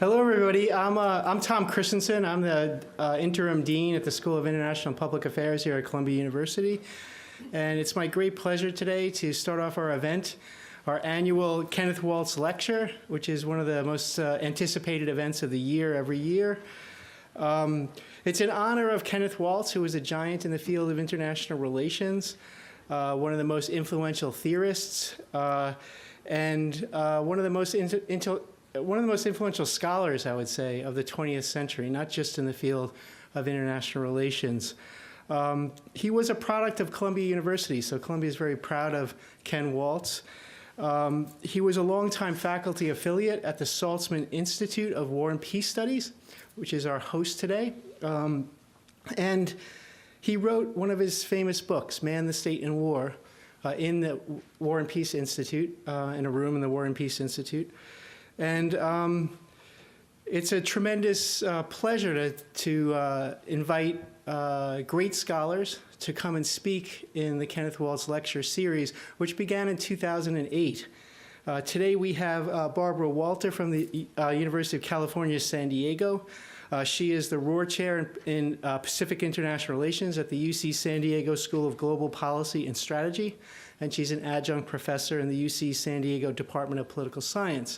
Hello, everybody. I'm Tom Christensen. I'm the interim dean at the School of International Public Affairs here at Columbia University. And it's my great pleasure today to start off our event, our annual Kenneth Waltz Lecture, which is one of the most anticipated events of the year every year. It's in honor of Kenneth Waltz, who was a giant in the field of international relations, one of the most influential theorists, and one of the most influential scholars, I would say, of the 20th century, not just in the field of international relations. He was a product of Columbia University, so Columbia is very proud of Ken Waltz. He was a longtime faculty affiliate at the Saltzman Institute of War and Peace Studies, which is our host today. And he wrote one of his famous books, Man, the State, and War, in the War and Peace Institute, in a room in the War and Peace Institute. And it's a tremendous pleasure to invite great scholars to come and speak in the Kenneth Waltz Lecture Series, which began in 2008. Today we have Barbara Walter from the University of California, San Diego. She is the Rohr Chair in Pacific International Relations at the UC San Diego School of Global Policy and Strategy, and she's an adjunct professor in the UC San Diego Department of Political Science.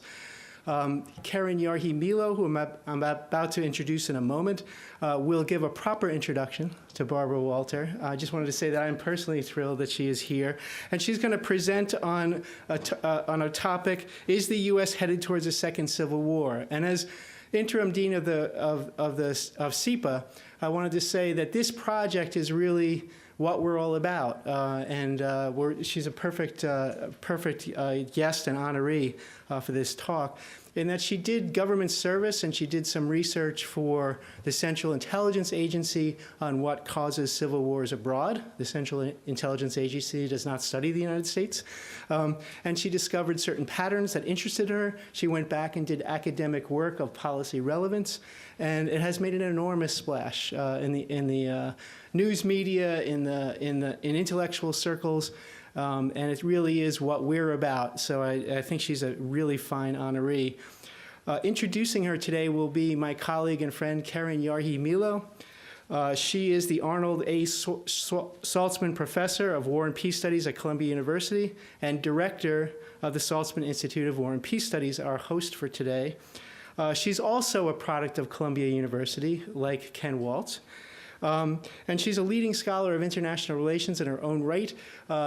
Karen Yarhi-Milo, who I'm about to introduce in a moment, will give a proper introduction to Barbara Walter. I just wanted to say that I'm personally thrilled that she is here. And she's going to present on a topic, is the U.S. headed towards a second civil war? And as interim dean of CEPA, I wanted to say that this project is really what we're all about. She's a perfect guest and honoree for this talk, in that she did government service and she did some research for the Central Intelligence Agency on what causes civil wars abroad. The Central Intelligence Agency does not study the United States. And she discovered certain patterns that interested her. She went back and did academic work of policy relevance, and it has made an enormous splash in the news media, in intellectual circles, and it really is what we're about. So I think she's a really fine honoree. Introducing her today will be my colleague and friend Karen Yarhi-Milo. She is the Arnold A. Saltzman Professor of War and Peace Studies at Columbia University and director of the Saltzman Institute of War and Peace Studies, our host for today. She's also a product of Columbia University, like Ken Waltz. And she's a leading scholar of international relations in her own right.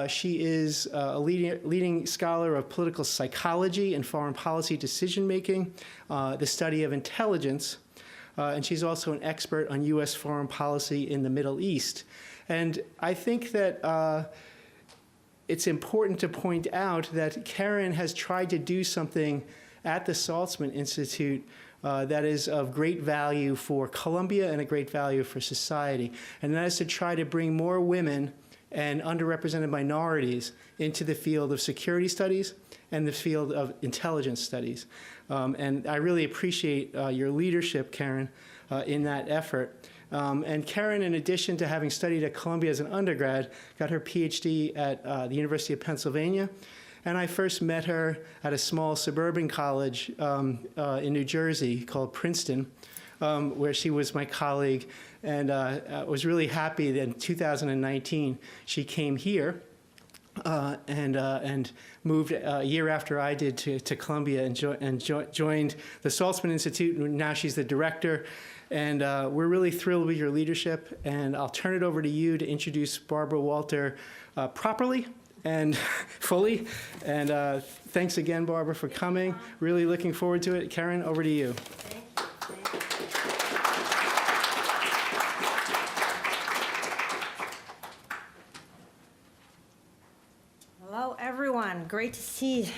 She is a leading scholar of political psychology and foreign policy decision-making, the study of intelligence, and she's also an expert on U.S. foreign policy in the Middle East. And I think that it's important to point out that Karen has tried to do something at the Saltzman Institute that is of great value for Columbia and a great value for society. And that is to try to bring more women and underrepresented minorities into the field of security studies and the field of intelligence studies. And I really appreciate your leadership, Karen, in that effort. And Karen, in addition to having studied at Columbia as an undergrad, got her PhD at the University of Pennsylvania. And I first met her at a small suburban college in New Jersey called Princeton, where she was my colleague. And I was really happy that in 2019 she came here and moved a year after I did to Columbia and joined the Saltzman Institute. And now she's the director. And we're really thrilled with your leadership. And I'll turn it over to you to introduce Barbara Walter properly and fully. And thanks again, Barbara, for coming. Really looking forward to it. Karen, over to you. Hello, everyone. Great to see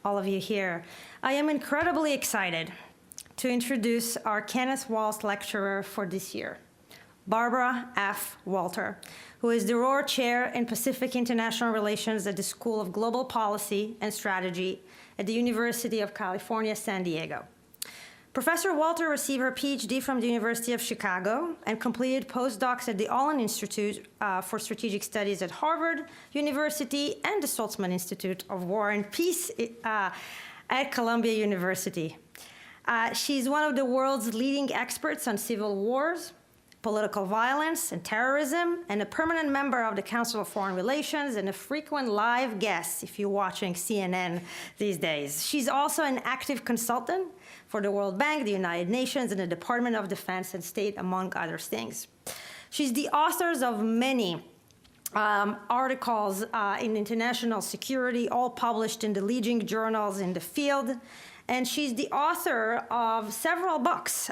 all of you here. I am incredibly excited to introduce our Kenneth Waltz lecturer for this year, Barbara F. Walter, who is the Rohr Chair in Pacific International Relations at the School of Global Policy and Strategy at the University of California, San Diego. Professor Walter received her PhD from the University of Chicago and completed postdocs at the Olin Institute for Strategic Studies at Harvard University and the Saltzman Institute of War and Peace at Columbia University. She's one of the world's leading experts on civil wars, political violence, and terrorism, and a permanent member of the Council of Foreign Relations and a frequent live guest if you're watching CNN these days. She's also an active consultant for the World Bank, the United Nations, and the Department of Defense and State, among other things. She's the author of many articles in international security, all published in the leading journals in the field. And she's the author of several books,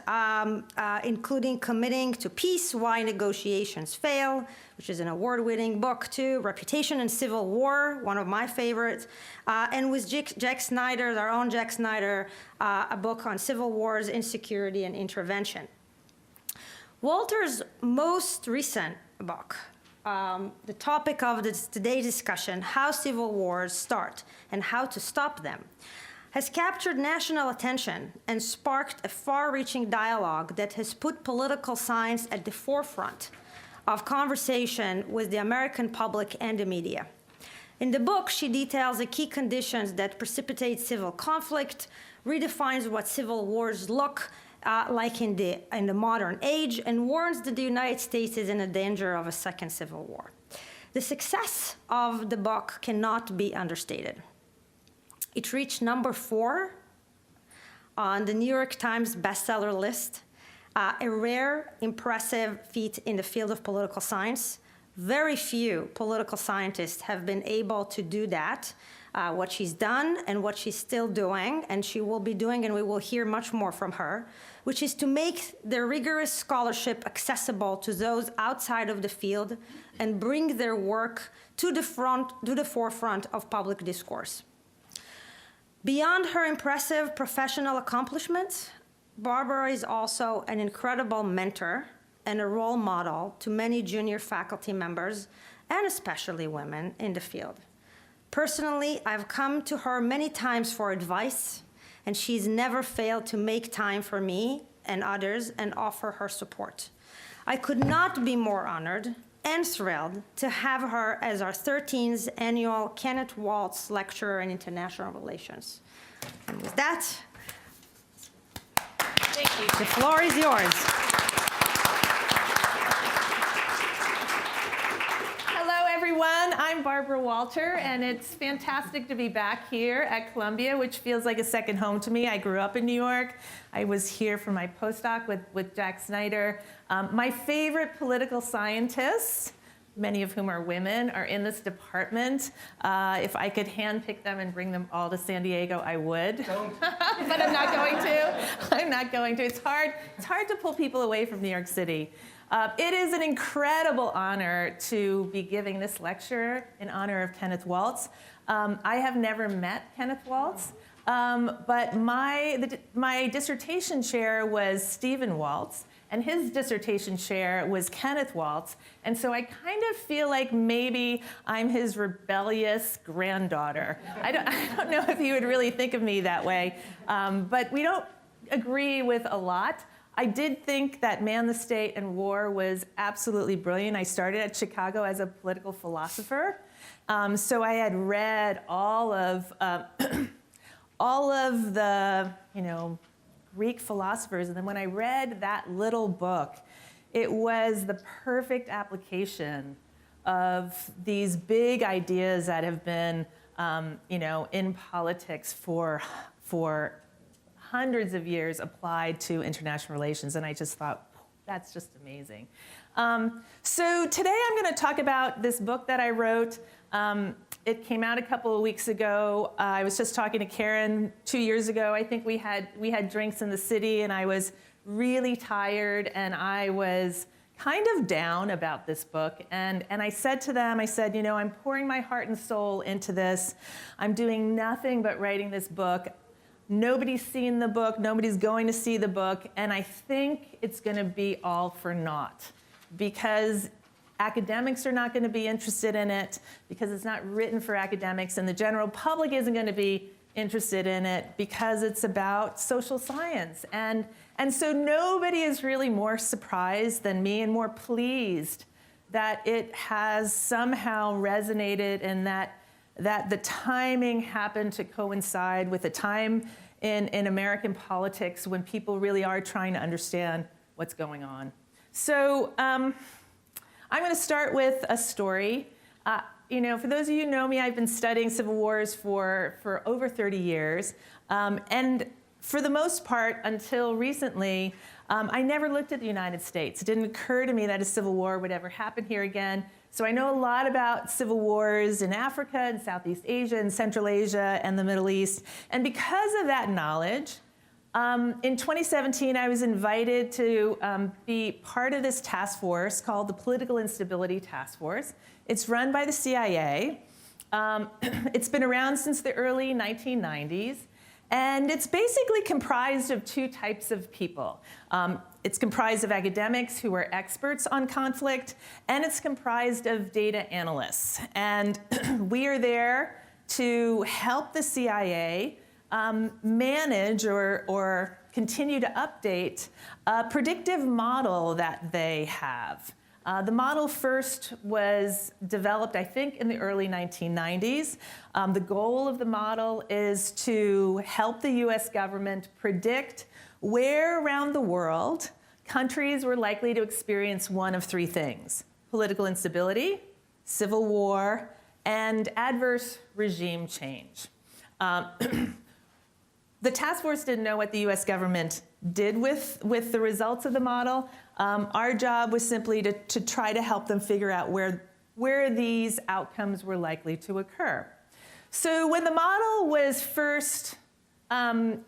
including Committing to Peace, Why Negotiations Fail, which is an award-winning book too, Reputation in Civil War, one of my favorites, and with Jack Snyder, our own Jack Snyder, a book on civil wars, insecurity, and intervention. Walter's most recent book, the topic of today's discussion, How Civil Wars Start and How to Stop Them, has captured national attention and sparked a far-reaching dialogue that has put political science at the forefront of conversation with the American public and the media. In the book, she details the key conditions that precipitate civil conflict, redefines what civil wars look like in the modern age, and warns that the United States is in a danger of a second civil war. The success of the book cannot be understated. It reached number 4 on the New York Times bestseller list, a rare, impressive feat in the field of political science. Very few political scientists have been able to do that, what she's done and what she's still doing, and she will be doing, and we will hear much more from her, which is to make the rigorous scholarship accessible to those outside of the field and bring their work to the forefront of public discourse. Beyond her impressive professional accomplishments, Barbara is also an incredible mentor and a role model to many junior faculty members, and especially women in the field. Personally, I've come to her many times for advice, and she's never failed to make time for me and others and offer her support. I could not be more honored and thrilled to have her as our 13th annual Kenneth Waltz Lecturer in International Relations. And with that, thank you. The floor is yours. Hello, everyone. I'm Barbara Walter, and it's fantastic to be back here at Columbia, which feels like a second home to me. I grew up in New York. I was here for my postdoc with Jack Snyder. My favorite political scientists, many of whom are women, are in this department. If I could handpick them and bring them all to San Diego, I would. Don't. But I'm not going to. I'm not going to. It's hard to pull people away from New York City. It is an incredible honor to be giving this lecture in honor of Kenneth Waltz. I have never met Kenneth Waltz, but my dissertation chair was Stephen Waltz, and his dissertation chair was Kenneth Waltz, and so I kind of feel like maybe I'm his rebellious granddaughter. I don't know if he would really think of me that way, but we don't agree with a lot. I did think that Man, the State, and War was absolutely brilliant. I started at Chicago as a political philosopher, so I had read all of the, Greek philosophers, and then when I read that little book, it was the perfect application of these big ideas that have been, in politics for hundreds of years applied to international relations, and I just thought, that's just amazing. So today I'm going to talk about this book that I wrote. It came out a couple of weeks ago. I was just talking to Karen 2 years ago. I think we had drinks in the city, and I was really tired, and I was kind of down about this book. And I said to them, I'm pouring my heart and soul into this. I'm doing nothing but writing this book. Nobody's seen the book. Nobody's going to see the book. And I think it's going to be all for naught, because academics are not going to be interested in it, because it's not written for academics, and the general public isn't going to be interested in it because it's about social science. And so nobody is really more surprised than me, and more pleased that it has somehow resonated, and that the timing happened to coincide with a time in American politics when people really are trying to understand what's going on. So I'm going to start with a story. For those of you who know me, I've been studying civil wars for over 30 years. And for the most part, until recently, I never looked at the United States. It didn't occur to me that a civil war would ever happen here again. So I know a lot about civil wars in Africa and Southeast Asia and Central Asia and the Middle East. And because of that knowledge, in 2017, I was invited to be part of this task force called the Political Instability Task Force. It's run by the CIA. It's been around since the early 1990s. And it's basically comprised of two types of people. It's comprised of academics who are experts on conflict, and it's comprised of data analysts. And we are there to help the CIA manage or continue to update a predictive model that they have. The model first was developed, I think, in the early 1990s. The goal of the model is to help the US government predict where around the world countries were likely to experience one of three things: political instability, civil war, and adverse regime change. The task force didn't know what the US government did with the results of the model. Our job was simply to try to help them figure out where these outcomes were likely to occur. So when the model was first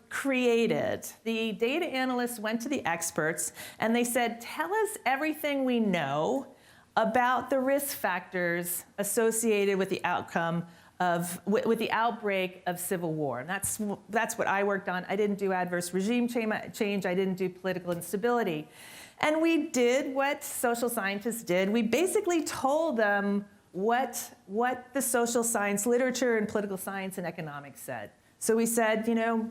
created, the data analysts went to the experts and they said, tell us everything we know about the risk factors associated with the outcome with the outbreak of civil war. And that's what I worked on. I didn't do adverse regime change. I didn't do political instability. And we did what social scientists did. We basically told them what the social science literature and political science and economics said. So we said,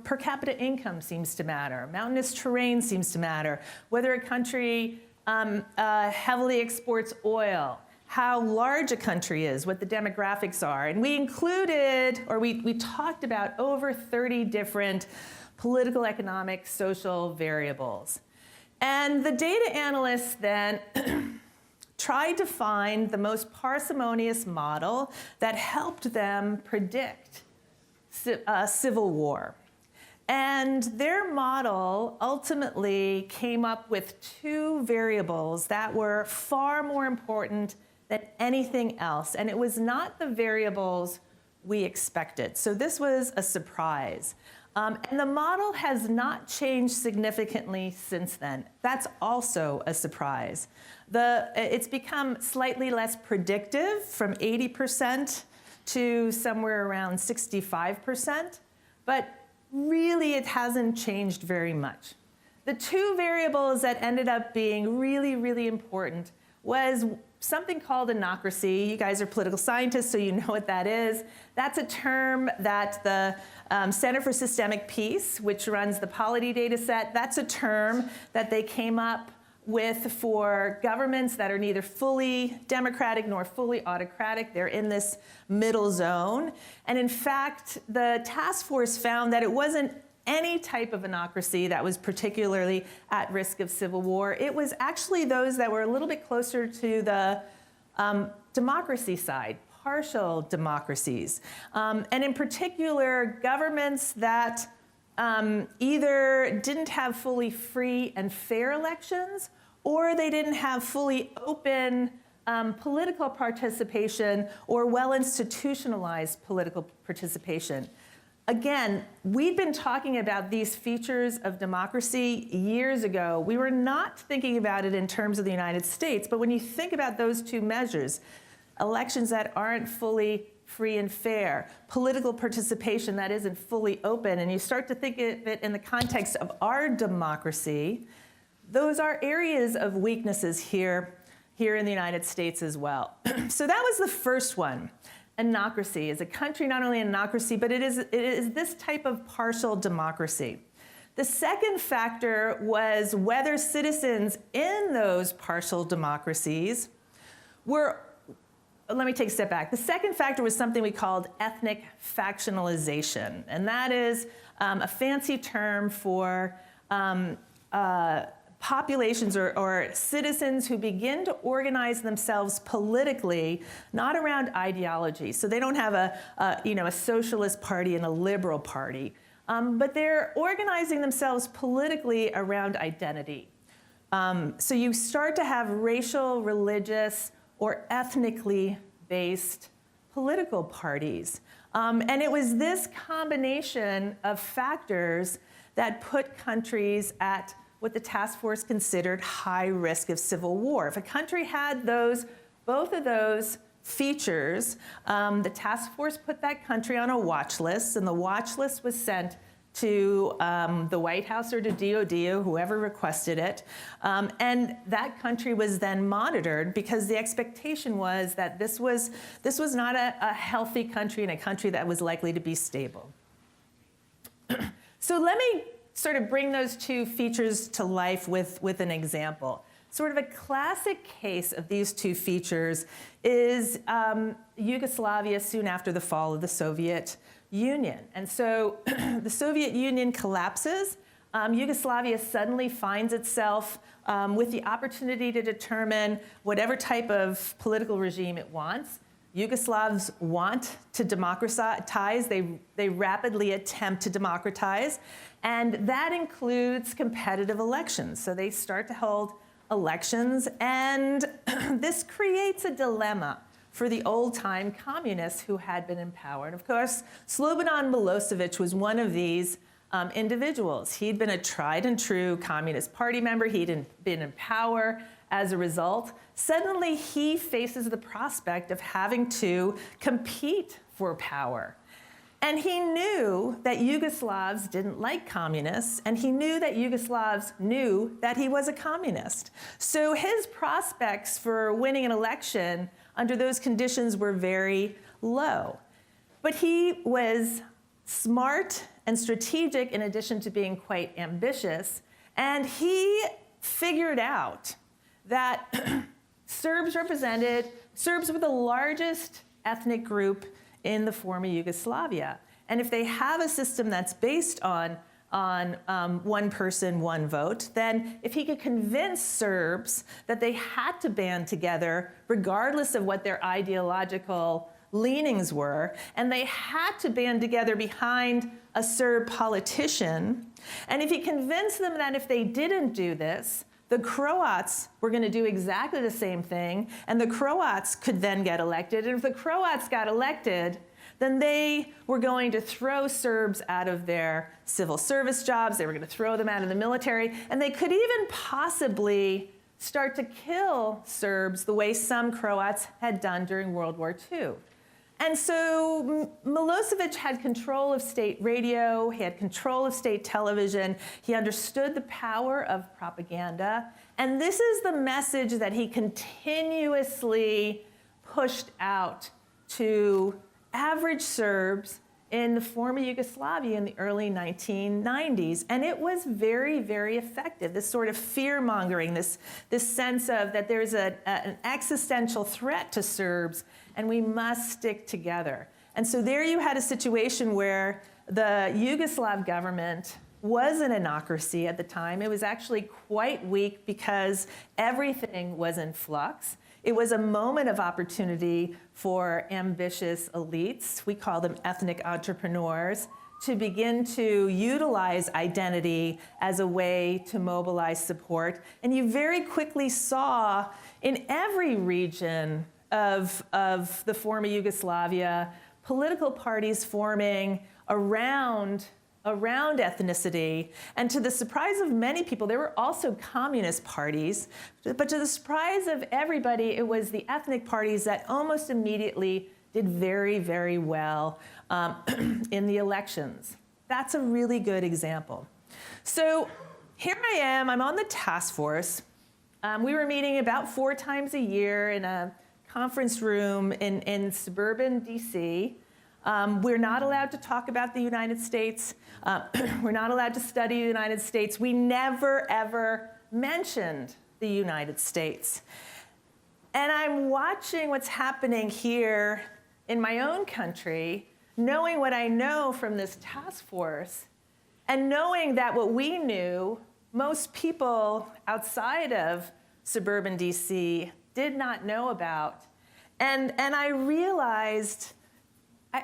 per capita income seems to matter. Mountainous terrain seems to matter. Whether a country heavily exports oil, how large a country is, what the demographics are. And we included, or we talked about over 30 different political, economic, social variables. And the data analysts then tried to find the most parsimonious model that helped them predict civil war. And their model ultimately came up with two variables that were far more important than anything else. And it was not the variables we expected. So this was a surprise. And the model has not changed significantly since then. That's also a surprise. It's become slightly less predictive, from 80% to somewhere around 65%. But really, it hasn't changed very much. The two variables that ended up being really, really important was something called anocracy. You guys are political scientists, so you know what that is. That's a term that the Center for Systemic Peace, which runs the Polity data set, that's a term that they came up with for governments that are neither fully democratic nor fully autocratic. They're in this middle zone. And in fact, the task force found that it wasn't any type of anocracy that was particularly at risk of civil war. It was actually those that were a little bit closer to the democracy side, partial democracies. And in particular, governments that either didn't have fully free and fair elections, or they didn't have fully open political participation or well-institutionalized political participation. Again, we've been talking about these features of democracy years ago. We were not thinking about it in terms of the United States, but when you think about those two measures, elections that aren't fully free and fair, political participation that isn't fully open, and you start to think of it in the context of our democracy, those are areas of weaknesses here in the United States as well. So that was the first one. Anocracy is a country, not only an anocracy, but it is this type of partial democracy. The second factor was whether citizens in those partial democracies were, let me take a step back. The second factor was something we called ethnic factionalization. And that is a fancy term for populations or citizens who begin to organize themselves politically, not around ideology. So they don't have a socialist party and a liberal party, but they're organizing themselves politically around identity. So you start to have racial, religious, or ethnically based political parties. And it was this combination of factors that put countries at what the task force considered high risk of civil war. If a country had both of those features, the task force put that country on a watch list, and the watch list was sent to the White House or to DOD, or whoever requested it. And that country was then monitored because the expectation was that this was not a healthy country and a country that was likely to be stable. So let me sort of bring those two features to life with an example. Sort of a classic case of these two features is Yugoslavia soon after the fall of the Soviet Union. And so the Soviet Union collapses. Yugoslavia suddenly finds itself with the opportunity to determine whatever type of political regime it wants. Yugoslavs want to democratize. They rapidly attempt to democratize. And that includes competitive elections. So they start to hold elections. And this creates a dilemma for the old-time communists who had been in power. And of course, Slobodan Milosevic was one of these individuals. He'd been a tried and true Communist Party member. He'd been in power as a result. Suddenly, he faces the prospect of having to compete for power. And he knew that Yugoslavs didn't like communists, and he knew that Yugoslavs knew that he was a communist. So his prospects for winning an election under those conditions were very low. But he was smart and strategic in addition to being quite ambitious, and he figured out that Serbs were the largest ethnic group in the former Yugoslavia. And if they have a system that's based on one person, one vote, then if he could convince Serbs that they had to band together, regardless of what their ideological leanings were, and they had to band together behind a Serb politician, and if he convinced them that if they didn't do this, the Croats were going to do exactly the same thing, and the Croats could then get elected. And if the Croats got elected, then they were going to throw Serbs out of their civil service jobs. They were going to throw them out of the military. And they could even possibly start to kill Serbs the way some Croats had done during World War II. And so Milosevic had control of state radio, he had control of state television, he understood the power of propaganda, and this is the message that he continuously pushed out to average Serbs in the former Yugoslavia in the early 1990s. And it was very, very effective, this sort of fear-mongering, this sense of that there's an existential threat to Serbs, and we must stick together. And so there you had a situation where the Yugoslav government was an anocracy at the time. It was actually quite weak because everything was in flux. It was a moment of opportunity for ambitious elites, we call them ethnic entrepreneurs, to begin to utilize identity as a way to mobilize support. And you very quickly saw in every region of the former Yugoslavia, political parties forming around ethnicity. And to the surprise of many people, there were also communist parties. But to the surprise of everybody, it was the ethnic parties that almost immediately did very, very well in the elections. That's a really good example. So here I am, I'm on the task force. We were meeting about 4 times a year in a conference room in suburban DC. We're not allowed to talk about the United States. We're not allowed to study the United States. We never, ever mentioned the United States. And I'm watching what's happening here in my own country, knowing what I know from this task force, and knowing that what we knew, most people outside of suburban DC did not know about. And I realized, I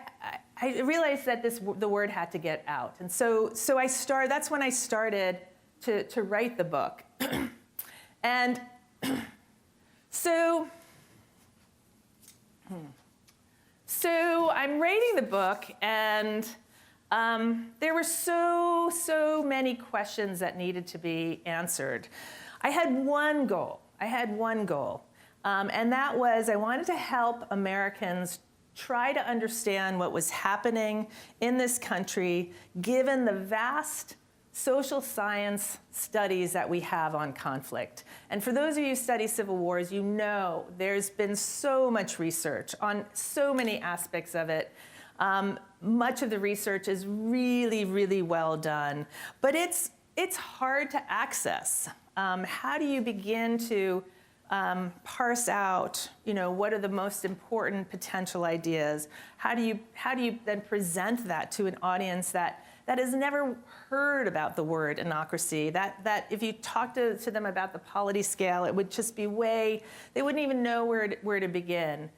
realized that the word had to get out. And so that's when I started to write the book. And so I'm writing the book, and there were so many questions that needed to be answered. I had one goal. And that was I wanted to help Americans try to understand what was happening in this country, given the vast social science studies that we have on conflict. And for those of you who study civil wars, you know there's been so much research on so many aspects of it. Much of the research is really, really well done, but it's hard to access. How do you begin to parse out, what are the most important potential ideas? How do you then present that to an audience that has never heard about the word anocracy? That if you talk to them about the polity scale, it would just be they wouldn't even know where to begin.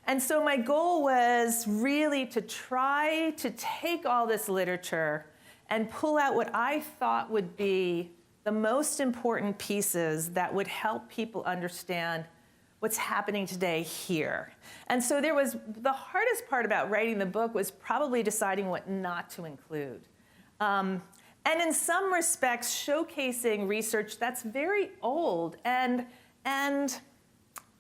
And so my goal was really to try to take all this literature and pull out what I thought would be the most important pieces that would help people understand what's happening today here. And so the hardest part about writing the book was probably deciding what not to include. And in some respects, showcasing research that's very old and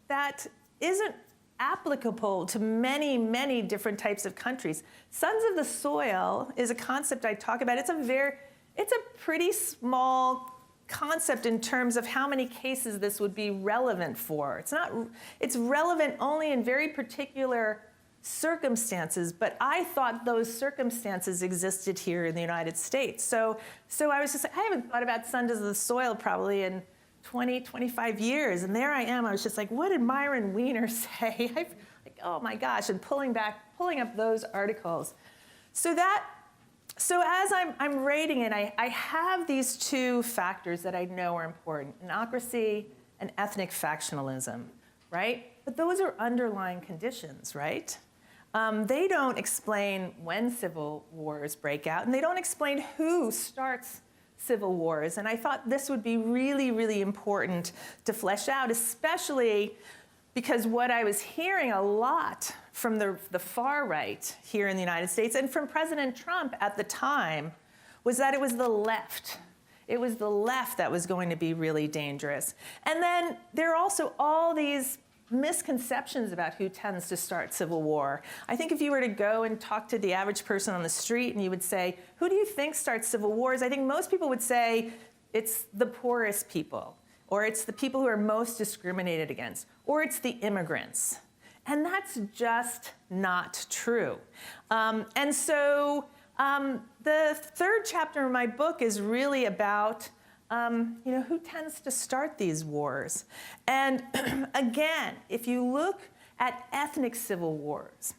that isn't applicable to many, many different types of countries. Sons of the Soil is a concept I talk about. It's a pretty small concept in terms of how many cases this would be relevant for. It's relevant only in very particular circumstances, but I thought those circumstances existed here in the United States. So I was just like, I haven't thought about Sons of the Soil probably in 20, 25 years. And there I am. I was just like, what did Myron Weiner say? Oh my gosh, and pulling up those articles. So as I'm rating it, I have these two factors that I know are important, anocracy and ethnic factionalism, right? But those are underlying conditions, right? They don't explain when civil wars break out, and they don't explain who starts civil wars. And I thought this would be really, really important to flesh out, especially because what I was hearing a lot from the far right here in the United States and from President Trump at the time was that it was the left. It was the left that was going to be really dangerous. And then there are also all these misconceptions about who tends to start civil war. I think if you were to go and talk to the average person on the street and you would say, who do you think starts civil wars? I think most people would say it's the poorest people, or it's the people who are most discriminated against, or it's the immigrants. And that's just not true. And so the third chapter of my book is really about who tends to start these wars. And again, if you look at ethnic civil wars,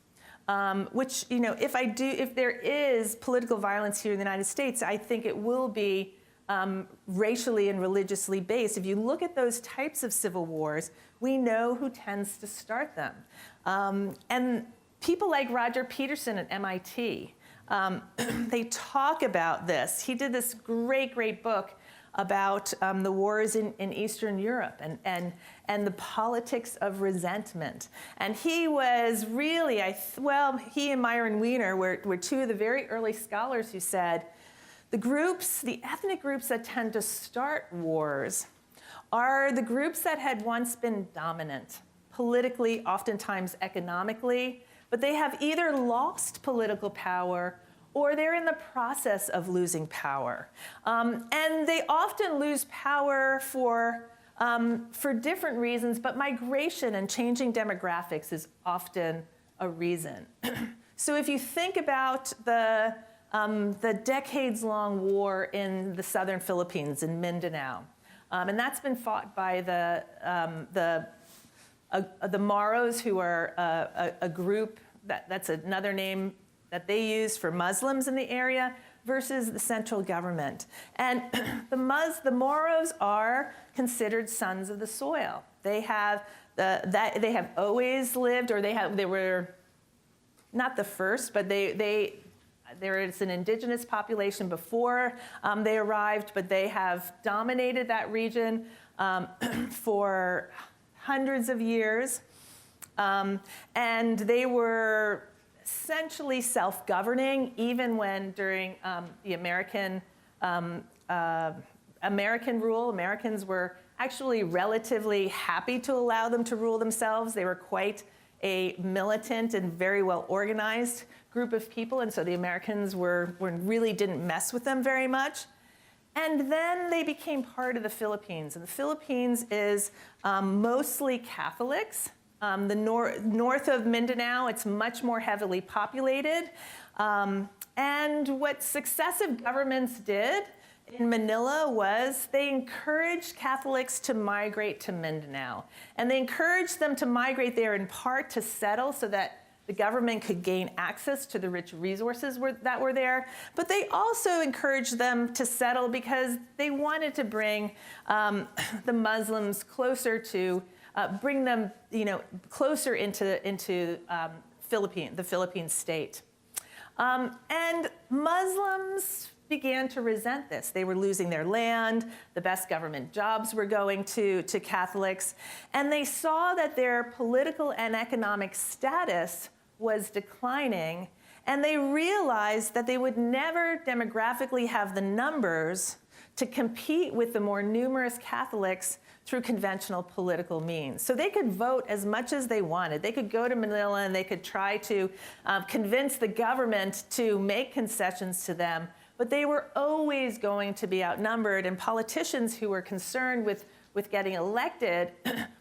which, if there is political violence here in the United States, I think it will be racially and religiously based. If you look at those types of civil wars, we know who tends to start them. And people like Roger Peterson at MIT, they talk about this. He did this great book about the wars in Eastern Europe and the politics of resentment. And he was really, he and Myron Weiner were two of the very early scholars who said, the ethnic groups that tend to start wars are the groups that had once been dominant, politically, oftentimes economically, but they have either lost political power or they're in the process of losing power. And they often lose power for different reasons, but migration and changing demographics is often a reason. So if you think about the decades-long war in the southern Philippines, in Mindanao, and that's been fought by the Maros, who are a group that's another name that they use for Muslims in the area, versus the central government. And the Moros are considered sons of the soil. They have always lived, or they were not the first, but there is an indigenous population before they arrived, but they have dominated that region for hundreds of years. And they were essentially self-governing, even when during the American rule, Americans were actually relatively happy to allow them to rule themselves. They were quite a militant and very well organized group of people, and so the Americans really didn't mess with them very much. And then they became part of the Philippines, and the Philippines is mostly Catholics. The north of Mindanao, it's much more heavily populated. And what successive governments did in Manila was they encouraged Catholics to migrate to Mindanao. And they encouraged them to migrate there in part to settle so that the government could gain access to the rich resources that were there. But they also encouraged them to settle because they wanted to bring the Muslims closer to, bring them closer into the Philippine state. And Muslims began to resent this. They were losing their land, the best government jobs were going to Catholics, and they saw that their political and economic status was declining, and they realized that they would never demographically have the numbers to compete with the more numerous Catholics through conventional political means. So they could vote as much as they wanted. They could go to Manila and they could try to convince the government to make concessions to them, but they were always going to be outnumbered, and politicians who were concerned with getting elected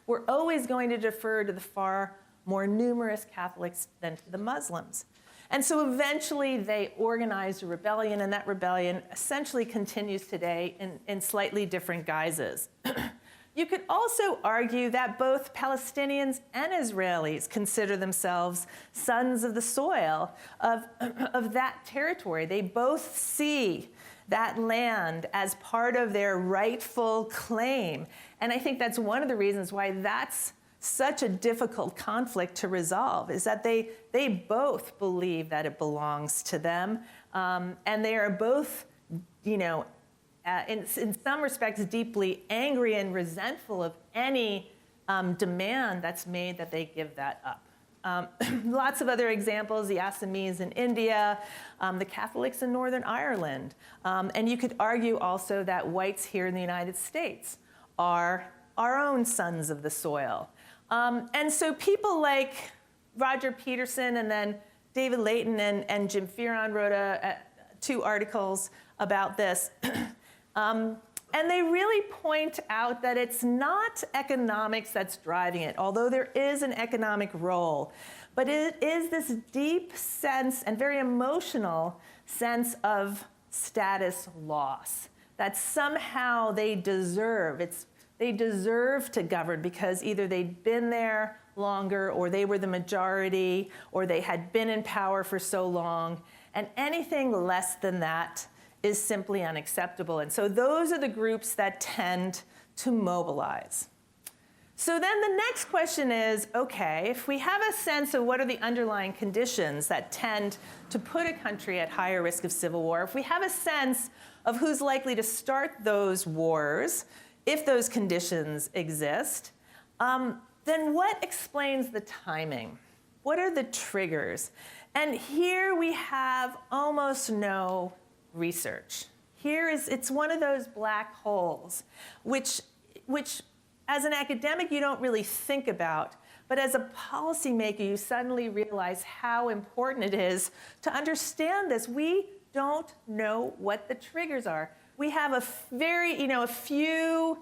were always going to defer to the far more numerous Catholics than to the Muslims. And so eventually they organized a rebellion, and that rebellion essentially continues today in slightly different guises. You could also argue that both Palestinians and Israelis consider themselves sons of the soil of that territory. They both see that land as part of their rightful claim. And I think that's one of the reasons why that's such a difficult conflict to resolve, is that they both believe that it belongs to them. And they are both, in some respects, deeply angry and resentful of any demand that's made that they give that up. Lots of other examples, the Assamese in India, the Catholics in Northern Ireland. And you could argue also that whites here in the United States are our own sons of the soil. And so people like Roger Peterson and then David Layton and Jim Fearon wrote two articles about this. And they really point out that it's not economics that's driving it, although there is an economic role. But it is this deep sense and very emotional sense of status loss, that somehow they deserve to govern because either they'd been there longer, or they were the majority, or they had been in power for so long. And anything less than that is simply unacceptable. And so those are the groups that tend to mobilize. So then the next question is, okay, if we have a sense of what are the underlying conditions that tend to put a country at higher risk of civil war, if we have a sense of who's likely to start those wars, if those conditions exist, then what explains the timing? What are the triggers? And here we have almost no research. It's one of those black holes, which as an academic you don't really think about, but as a policymaker you suddenly realize how important it is to understand this. We don't know what the triggers are. We have a few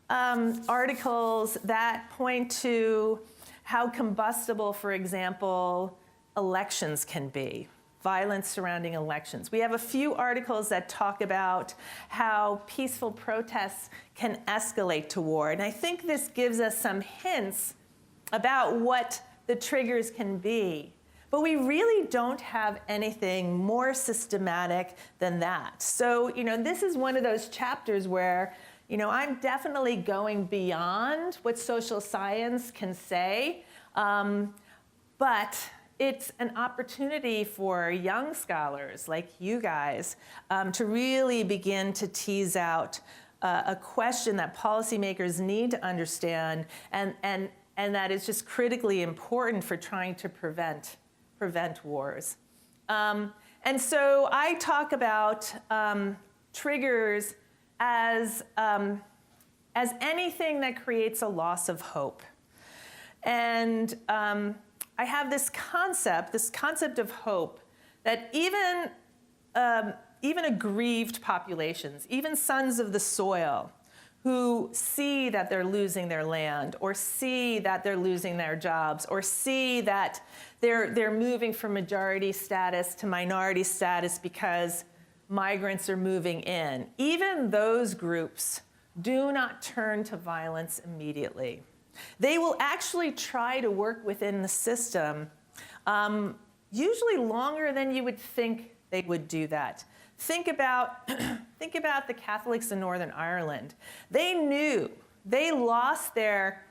articles that point to how combustible, for example, elections can be. Violence surrounding elections. We have a few articles that talk about how peaceful protests can escalate to war. And I think this gives us some hints about what the triggers can be. But we really don't have anything more systematic than that. So, this is one of those chapters where, I'm definitely going beyond what social science can say, but it's an opportunity for young scholars like you guys to really begin to tease out a question that policymakers need to understand, and that is just critically important for trying to prevent wars. And so I talk about triggers as anything that creates a loss of hope. And I have this concept of hope, that even aggrieved populations, even sons of the soil, who see that they're losing their land, or see that they're losing their jobs, or see that they're moving from majority status to minority status because migrants are moving in. Even those groups do not turn to violence immediately. They will actually try to work within the system, usually longer than you would think they would do that. Think about the Catholics in Northern Ireland. They knew they lost their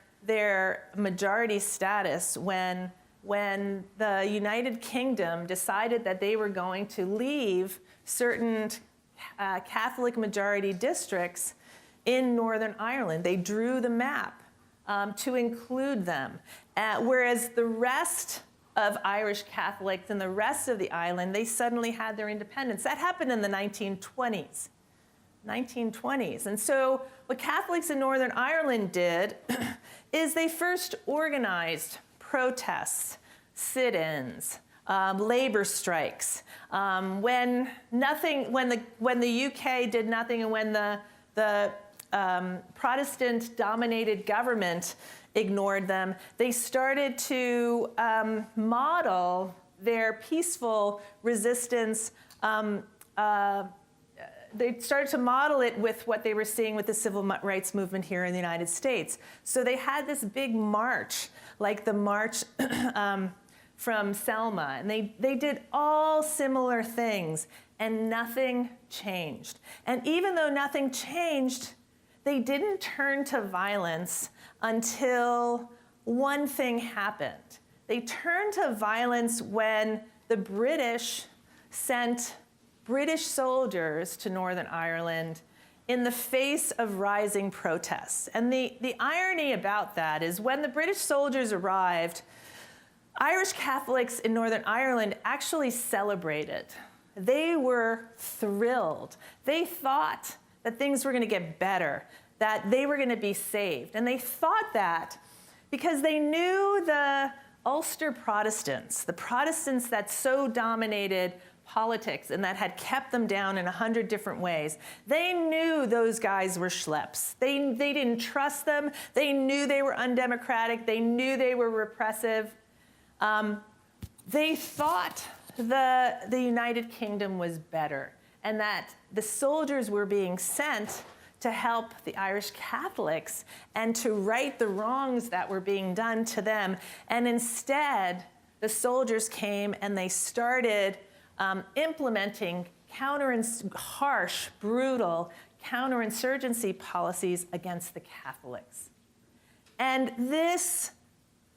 majority status when the United Kingdom decided that they were going to leave certain Catholic majority districts in Northern Ireland. They drew the map to include them, whereas the rest of Irish Catholics and the rest of the island, they suddenly had their independence. That happened in the 1920s. And so what Catholics in Northern Ireland did is they first organized protests, sit-ins, labor strikes. When the UK did nothing, and when the Protestant-dominated government ignored them, they started to model their peaceful resistance. They started to model it with what they were seeing with the civil rights movement here in the United States. So they had this big march, like the march from Selma, and they did all similar things, and nothing changed. And even though nothing changed, they didn't turn to violence until one thing happened. They turned to violence when the British sent British soldiers to Northern Ireland in the face of rising protests. And the irony about that is, when the British soldiers arrived, Irish Catholics in Northern Ireland actually celebrated. They were thrilled. They thought that things were going to get better, that they were going to be saved. And they thought that because they knew the Ulster Protestants, the Protestants that so dominated politics and that had kept them down in 100 different ways. They knew those guys were schleps. They didn't trust them. They knew they were undemocratic. They knew they were repressive. They thought the United Kingdom was better, and that the soldiers were being sent to help the Irish Catholics and to right the wrongs that were being done to them. And instead, the soldiers came and they started implementing harsh, brutal counterinsurgency policies against the Catholics. And this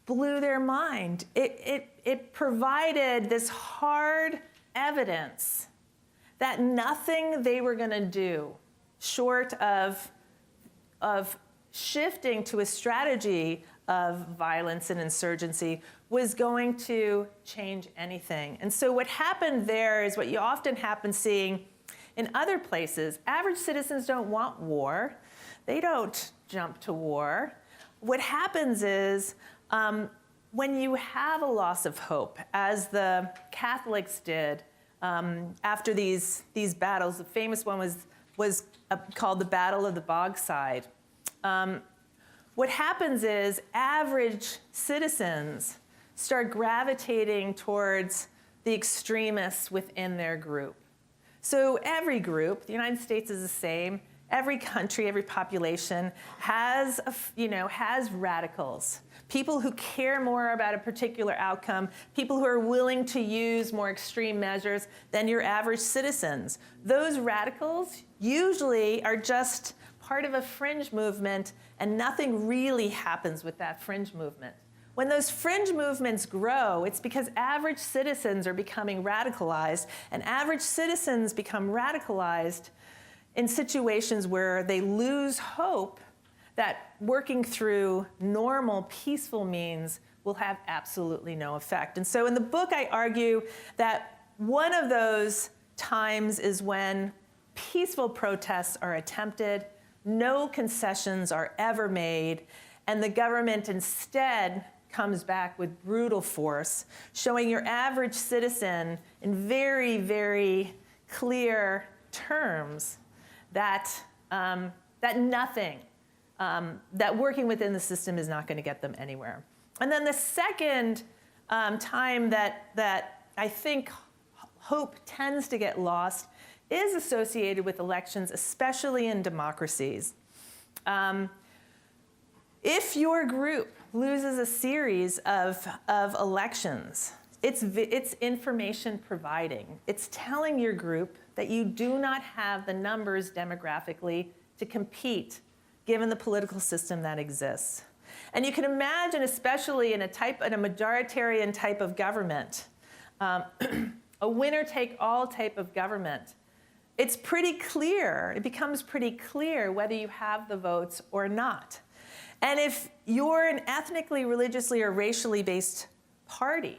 blew their mind. It provided this hard evidence that nothing they were going to do, short of shifting to a strategy of violence and insurgency, was going to change anything. And so what happened there is what you often happen seeing in other places. Average citizens don't want war. They don't jump to war. What happens is, when you have a loss of hope, as the Catholics did after these battles, the famous one was called the Battle of the Bogside. What happens is average citizens start gravitating towards the extremists within their group. So every group, the United States is the same, every country, every population has, has radicals. People who care more about a particular outcome, people who are willing to use more extreme measures than your average citizens. Those radicals usually are just part of a fringe movement, and nothing really happens with that fringe movement. When those fringe movements grow, it's because average citizens are becoming radicalized, and average citizens become radicalized in situations where they lose hope that working through normal, peaceful means will have absolutely no effect. And so in the book, I argue that one of those times is when peaceful protests are attempted, no concessions are ever made, and the government instead comes back with brutal force, showing your average citizen in very, very clear terms that, that working within the system is not going to get them anywhere. And then the second time that I think hope tends to get lost is associated with elections, especially in democracies. If your group loses a series of elections, it's information providing. It's telling your group that you do not have the numbers demographically to compete given the political system that exists. And you can imagine, especially in a majoritarian type of government, a winner-take-all type of government, it's pretty clear, it becomes pretty clear whether you have the votes or not. And if you're an ethnically, religiously, or racially based party,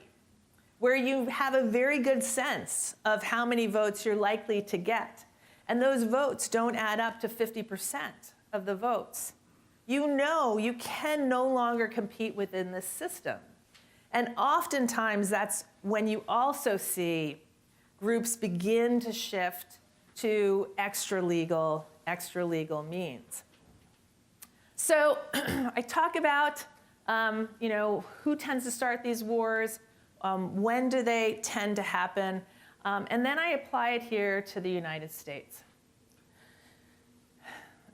where you have a very good sense of how many votes you're likely to get, and those votes don't add up to 50% of the votes, you know you can no longer compete within this system. And oftentimes that's when you also see groups begin to shift to extra-legal means. So I talk about who tends to start these wars, when do they tend to happen, and then I apply it here to the United States.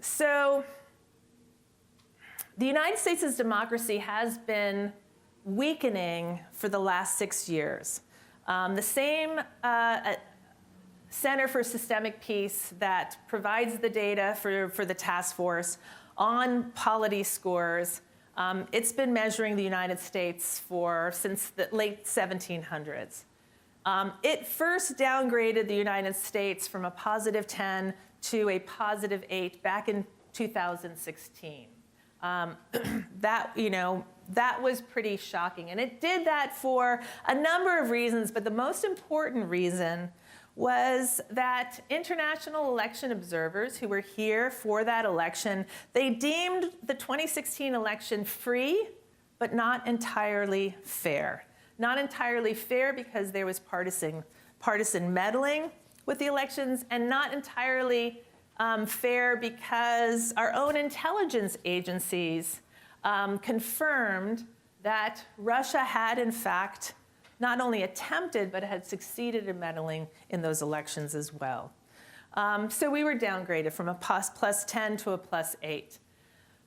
So the United States' democracy has been weakening for the last 6 years. The same Center for Systemic Peace that provides the data for the task force on polity scores, it's been measuring the United States since the late 1700s. It first downgraded the United States from a positive 10 to a positive 8 back in 2016. That was pretty shocking. And it did that for a number of reasons, but the most important reason was that international election observers who were here for that election, they deemed the 2016 election free, but not entirely fair. Not entirely fair because there was partisan meddling with the elections, and not entirely fair because our own intelligence agencies confirmed that Russia had, in fact, not only attempted, but had succeeded in meddling in those elections as well. So we were downgraded from a plus 10 to a plus 8.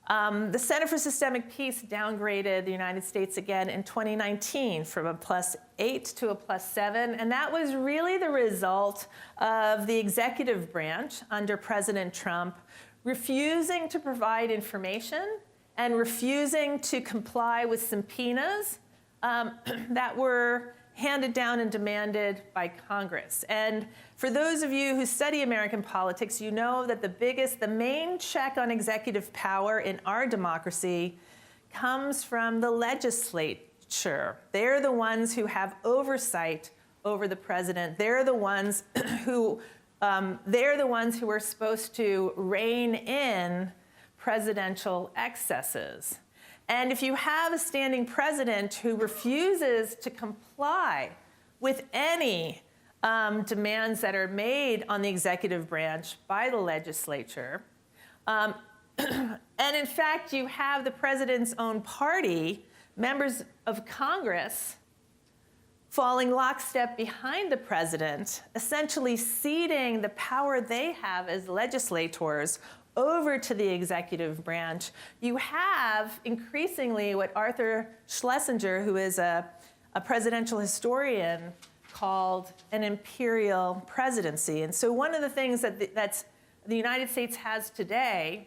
The Center for Systemic Peace downgraded the United States again in 2019 from a plus 8 to a plus 7, and that was really the result of the executive branch under President Trump refusing to provide information and refusing to comply with subpoenas that were handed down and demanded by Congress. And for those of you who study American politics, you know that the main check on executive power in our democracy comes from the legislature. They're the ones who have oversight over the president. They're the ones who are supposed to rein in presidential excesses. And if you have a standing president who refuses to comply with any demands that are made on the executive branch by the legislature, and in fact you have the president's own party, members of Congress, falling lockstep behind the president, essentially ceding the power they have as legislators over to the executive branch, you have increasingly what Arthur Schlesinger, who is a presidential historian, called an imperial presidency. And so one of the things that the United States has today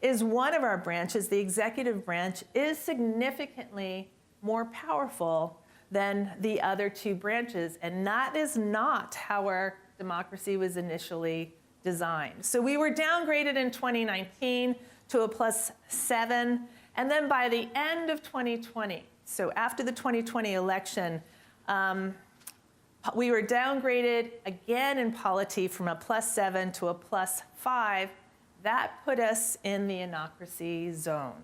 is one of our branches, the executive branch, is significantly more powerful than the other two branches. And that is not how our democracy was initially designed. So we were downgraded in 2019 to a +7. And then by the end of 2020, so after the 2020 election, we were downgraded again in polity from a +7 to a +5. That put us in the anocracy zone.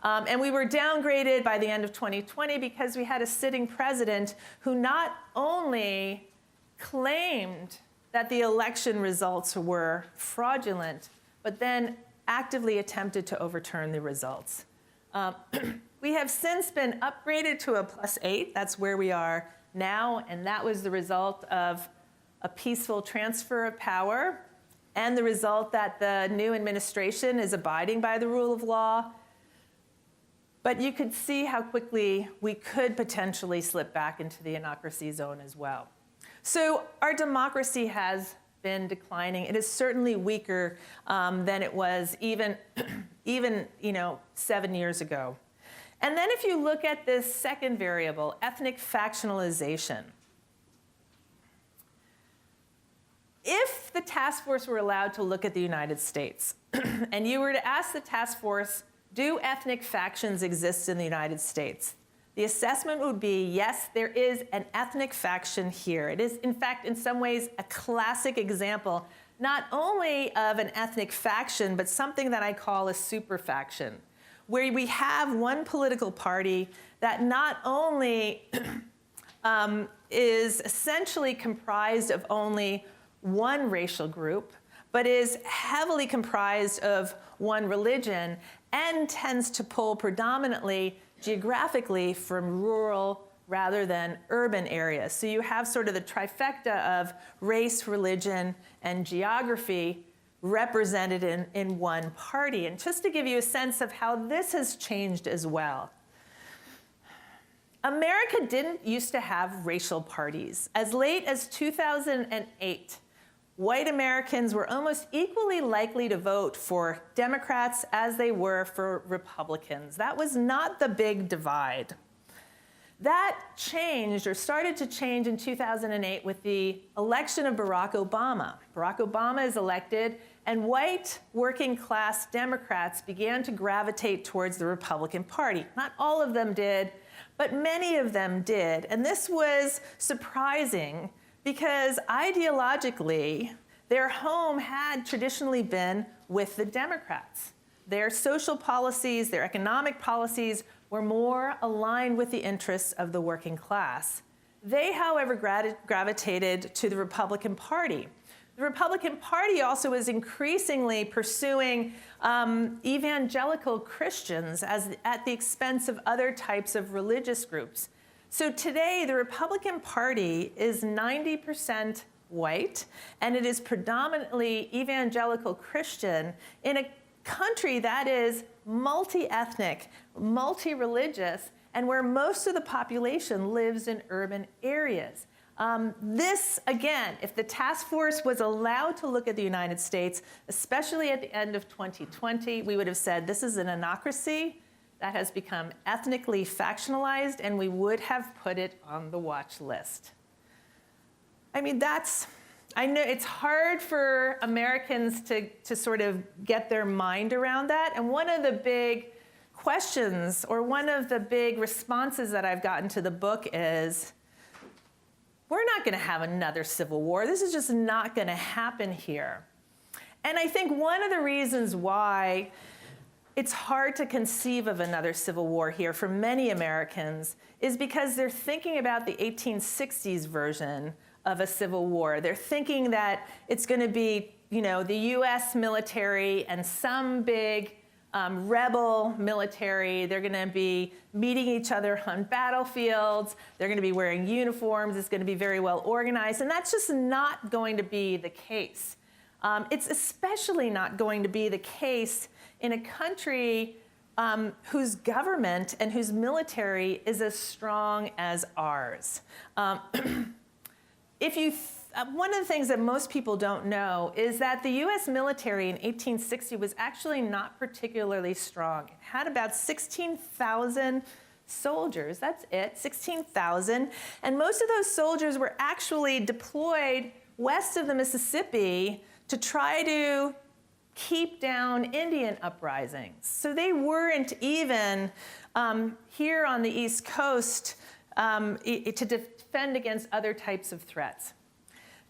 And we were downgraded by the end of 2020 because we had a sitting president who not only claimed that the election results were fraudulent, but then actively attempted to overturn the results. We have since been upgraded to a +8. That's where we are now, and that was the result of a peaceful transfer of power and the result that the new administration is abiding by the rule of law. But you could see how quickly we could potentially slip back into the anocracy zone as well. So our democracy has been declining. It is certainly weaker than it was even 7 years ago. And then if you look at this second variable, ethnic factionalization, if the task force were allowed to look at the United States and you were to ask the task force, do ethnic factions exist in the United States? The assessment would be, yes, there is an ethnic faction here. It is, in fact, in some ways, a classic example, not only of an ethnic faction, but something that I call a super faction, where we have one political party that not only is essentially comprised of only one racial group, but is heavily comprised of one religion and tends to pull predominantly geographically from rural rather than urban areas. So you have sort of the trifecta of race, religion, and geography represented in one party. And just to give you a sense of how this has changed as well. America didn't used to have racial parties. As late as 2008, white Americans were almost equally likely to vote for Democrats as they were for Republicans. That was not the big divide. That changed, or started to change, in 2008 with the election of Barack Obama. Barack Obama is elected, and white working class Democrats began to gravitate towards the Republican Party. Not all of them did, but many of them did. And this was surprising because ideologically, their home had traditionally been with the Democrats. Their social policies, their economic policies were more aligned with the interests of the working class. They, however, gravitated to the Republican Party. The Republican Party also is increasingly pursuing evangelical Christians at the expense of other types of religious groups. So today, the Republican Party is 90% white, and it is predominantly evangelical Christian in a country that is multi-ethnic, multi-religious, and where most of the population lives in urban areas. This, again, if the task force was allowed to look at the United States, especially at the end of 2020, we would have said this is an anocracy that has become ethnically factionalized, and we would have put it on the watch list. I mean, I know it's hard for Americans to sort of get their mind around that, and one of the big questions, or one of the big responses that I've gotten to the book is, we're not gonna have another civil war. This is just not gonna happen here. And I think one of the reasons why it's hard to conceive of another civil war here for many Americans is because they're thinking about the 1860s version of a civil war. They're thinking that it's going to be, the US military and some big rebel military. They're going to be meeting each other on battlefields. They're going to be wearing uniforms. It's going to be very well organized. And that's just not going to be the case. It's especially not going to be the case in a country whose government and whose military is as strong as ours. One of the things that most people don't know is that the US military in 1860 was actually not particularly strong. It had about 16,000 soldiers, that's it, 16,000. And most of those soldiers were actually deployed west of the Mississippi to try to keep down Indian uprisings. So they weren't even here on the East Coast to defend against other types of threats.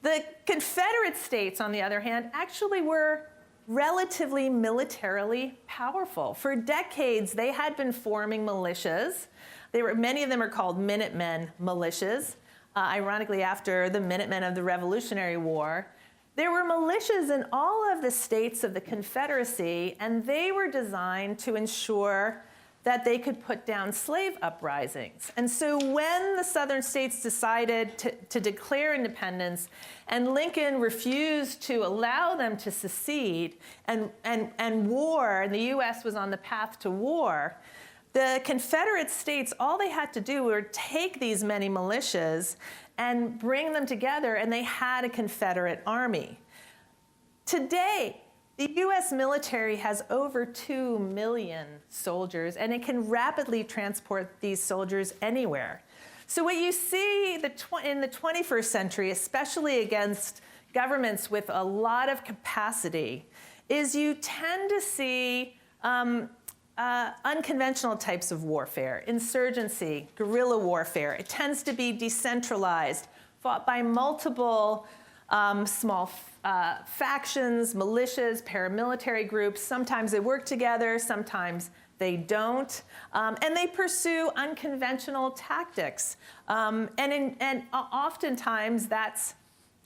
The Confederate States, on the other hand, actually were relatively militarily powerful. For decades, they had been forming militias. Many of them are called Minutemen militias, ironically after the Minutemen of the Revolutionary War. There were militias in all of the states of the Confederacy, and they were designed to ensure that they could put down slave uprisings. And so when the southern states decided to declare independence and Lincoln refused to allow them to secede and war, and the US was on the path to war, the Confederate states, all they had to do were take these many militias and bring them together, and they had a Confederate army. Today, the US military has over 2 million soldiers, and it can rapidly transport these soldiers anywhere. So what you see in the 21st century, especially against governments with a lot of capacity, is you tend to see unconventional types of warfare, insurgency, guerrilla warfare. It tends to be decentralized, fought by multiple small factions, militias, paramilitary groups. Sometimes they work together, sometimes they don't. And they pursue unconventional tactics. And oftentimes that's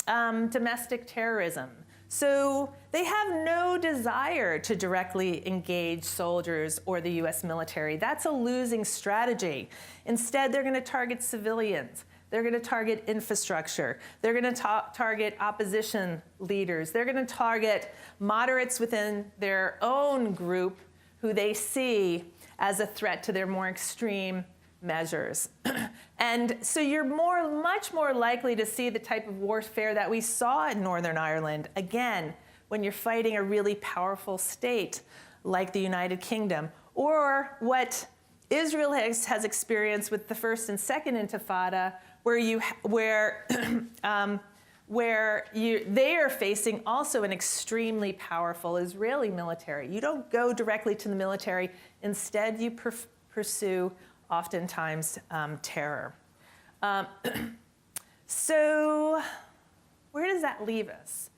domestic terrorism. So they have no desire to directly engage soldiers or the US military. That's a losing strategy. Instead, they're going to target civilians. They're going to target infrastructure. They're going to target opposition leaders. They're going to target moderates within their own group who they see as a threat to their more extreme measures. And so you're much more likely to see the type of warfare that we saw in Northern Ireland, again, when you're fighting a really powerful state like the United Kingdom, or what Israel has experienced with the First and Second Intifada, where they are facing also an extremely powerful Israeli military. You don't go directly to the military. Instead, you pursue oftentimes terror. So where does that leave us?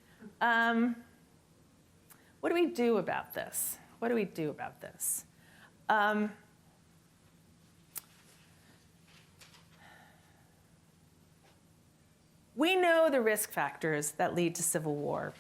What do we do about this? What do we do about this? We know the risk factors that lead to civil war.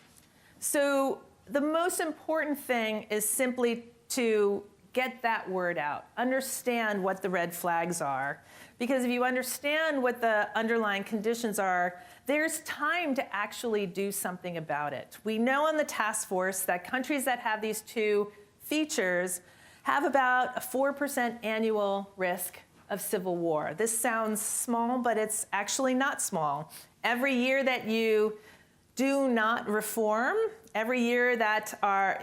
So the most important thing is simply to get that word out, understand what the red flags are, because if you understand what the underlying conditions are, there's time to actually do something about it. We know on the task force that countries that have these two features have about a 4% annual risk of civil war. This sounds small, but it's actually not small. Every year that you do not reform, every year that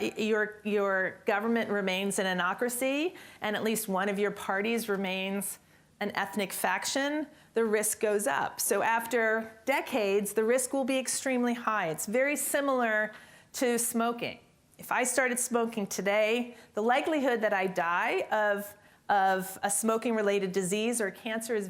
your government remains an anocracy and at least one of your parties remains an ethnic faction, the risk goes up. So after decades, the risk will be extremely high. It's very similar to smoking. If I started smoking today, the likelihood that I die of a smoking-related disease or cancer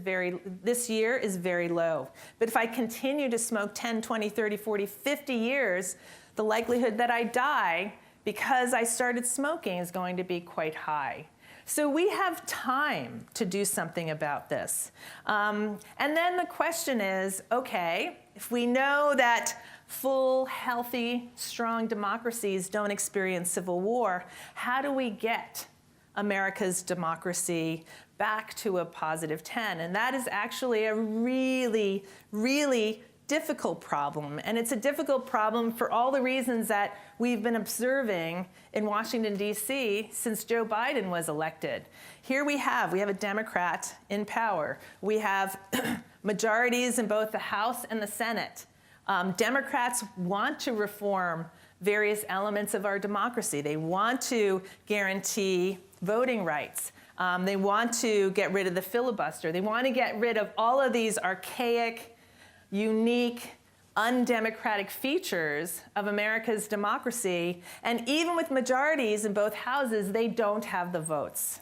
this year is very low. But if I continue to smoke 10, 20, 30, 40, 50 years, the likelihood that I die because I started smoking is going to be quite high. So we have time to do something about this. And then the question is, okay, if we know that full, healthy, strong democracies don't experience civil war, how do we get America's democracy back to a positive 10? And that is actually a really, really difficult problem. And it's a difficult problem for all the reasons that we've been observing in Washington, D.C. since Joe Biden was elected. Here we have a Democrat in power. We have majorities in both the House and the Senate. Democrats want to reform various elements of our democracy. They want to guarantee voting rights. They want to get rid of the filibuster. They want to get rid of all of these archaic, unique, undemocratic features of America's democracy. And even with majorities in both houses, they don't have the votes.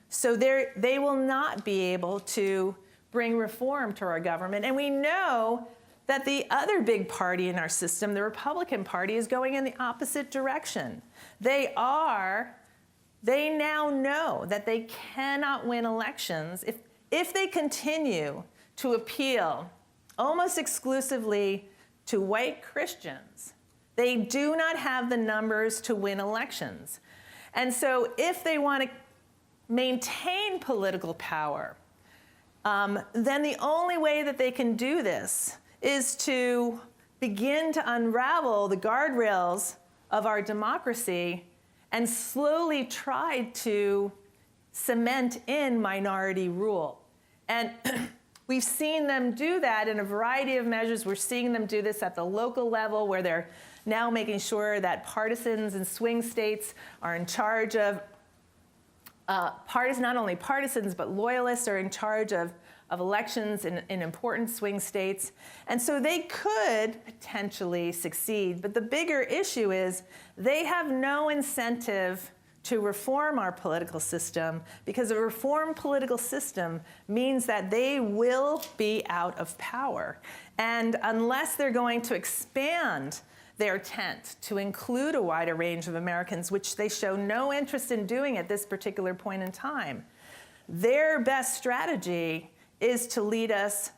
So they will not be able to bring reform to our government. And we know that the other big party in our system, the Republican Party, is going in the opposite direction. They now know that they cannot win elections if they continue to appeal almost exclusively to white Christians. They do not have the numbers to win elections. And so if they want to maintain political power, then the only way that they can do this is to begin to unravel the guardrails of our democracy and slowly try to cement in minority rule. And we've seen them do that in a variety of measures. We're seeing them do this at the local level, where they're now making sure that partisans in swing states are in charge of, not only partisans, but loyalists are in charge of elections in important swing states. And so they could potentially succeed. But the bigger issue is they have no incentive to reform our political system, because a reformed political system means that they will be out of power. And unless they're going to expand their tent to include a wider range of Americans, which they show no interest in doing at this particular point in time, their best strategy is to lead us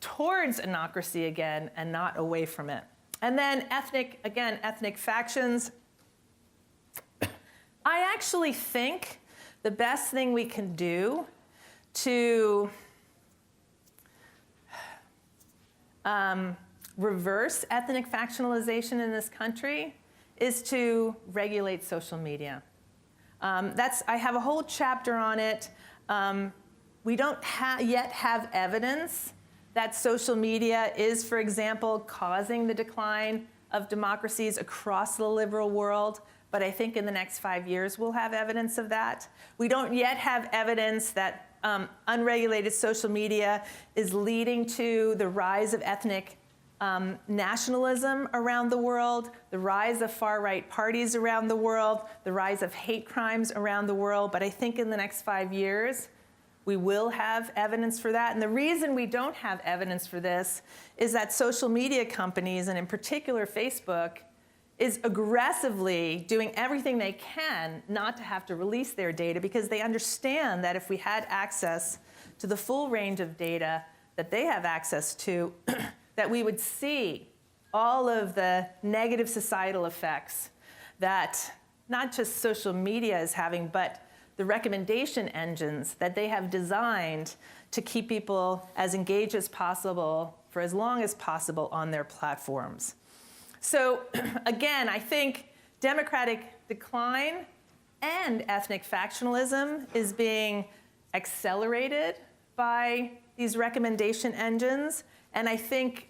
towards anocracy again and not away from it. And then ethnic factions. I actually think the best thing we can do to reverse ethnic factionalization in this country is to regulate social media. I have a whole chapter on it. We don't yet have evidence that social media is, for example, causing the decline of democracies across the liberal world, but I think in the next 5 years we'll have evidence of that. We don't yet have evidence that unregulated social media is leading to the rise of ethnic nationalism around the world, the rise of far-right parties around the world, the rise of hate crimes around the world, but I think in the next 5 years, we will have evidence for that. And the reason we don't have evidence for this is that social media companies, and in particular Facebook, is aggressively doing everything they can not to have to release their data, because they understand that if we had access to the full range of data that they have access to, that we would see all of the negative societal effects that not just social media is having, but the recommendation engines that they have designed to keep people as engaged as possible for as long as possible on their platforms. So again, I think democratic decline and ethnic factionalism is being accelerated by these recommendation engines, and I think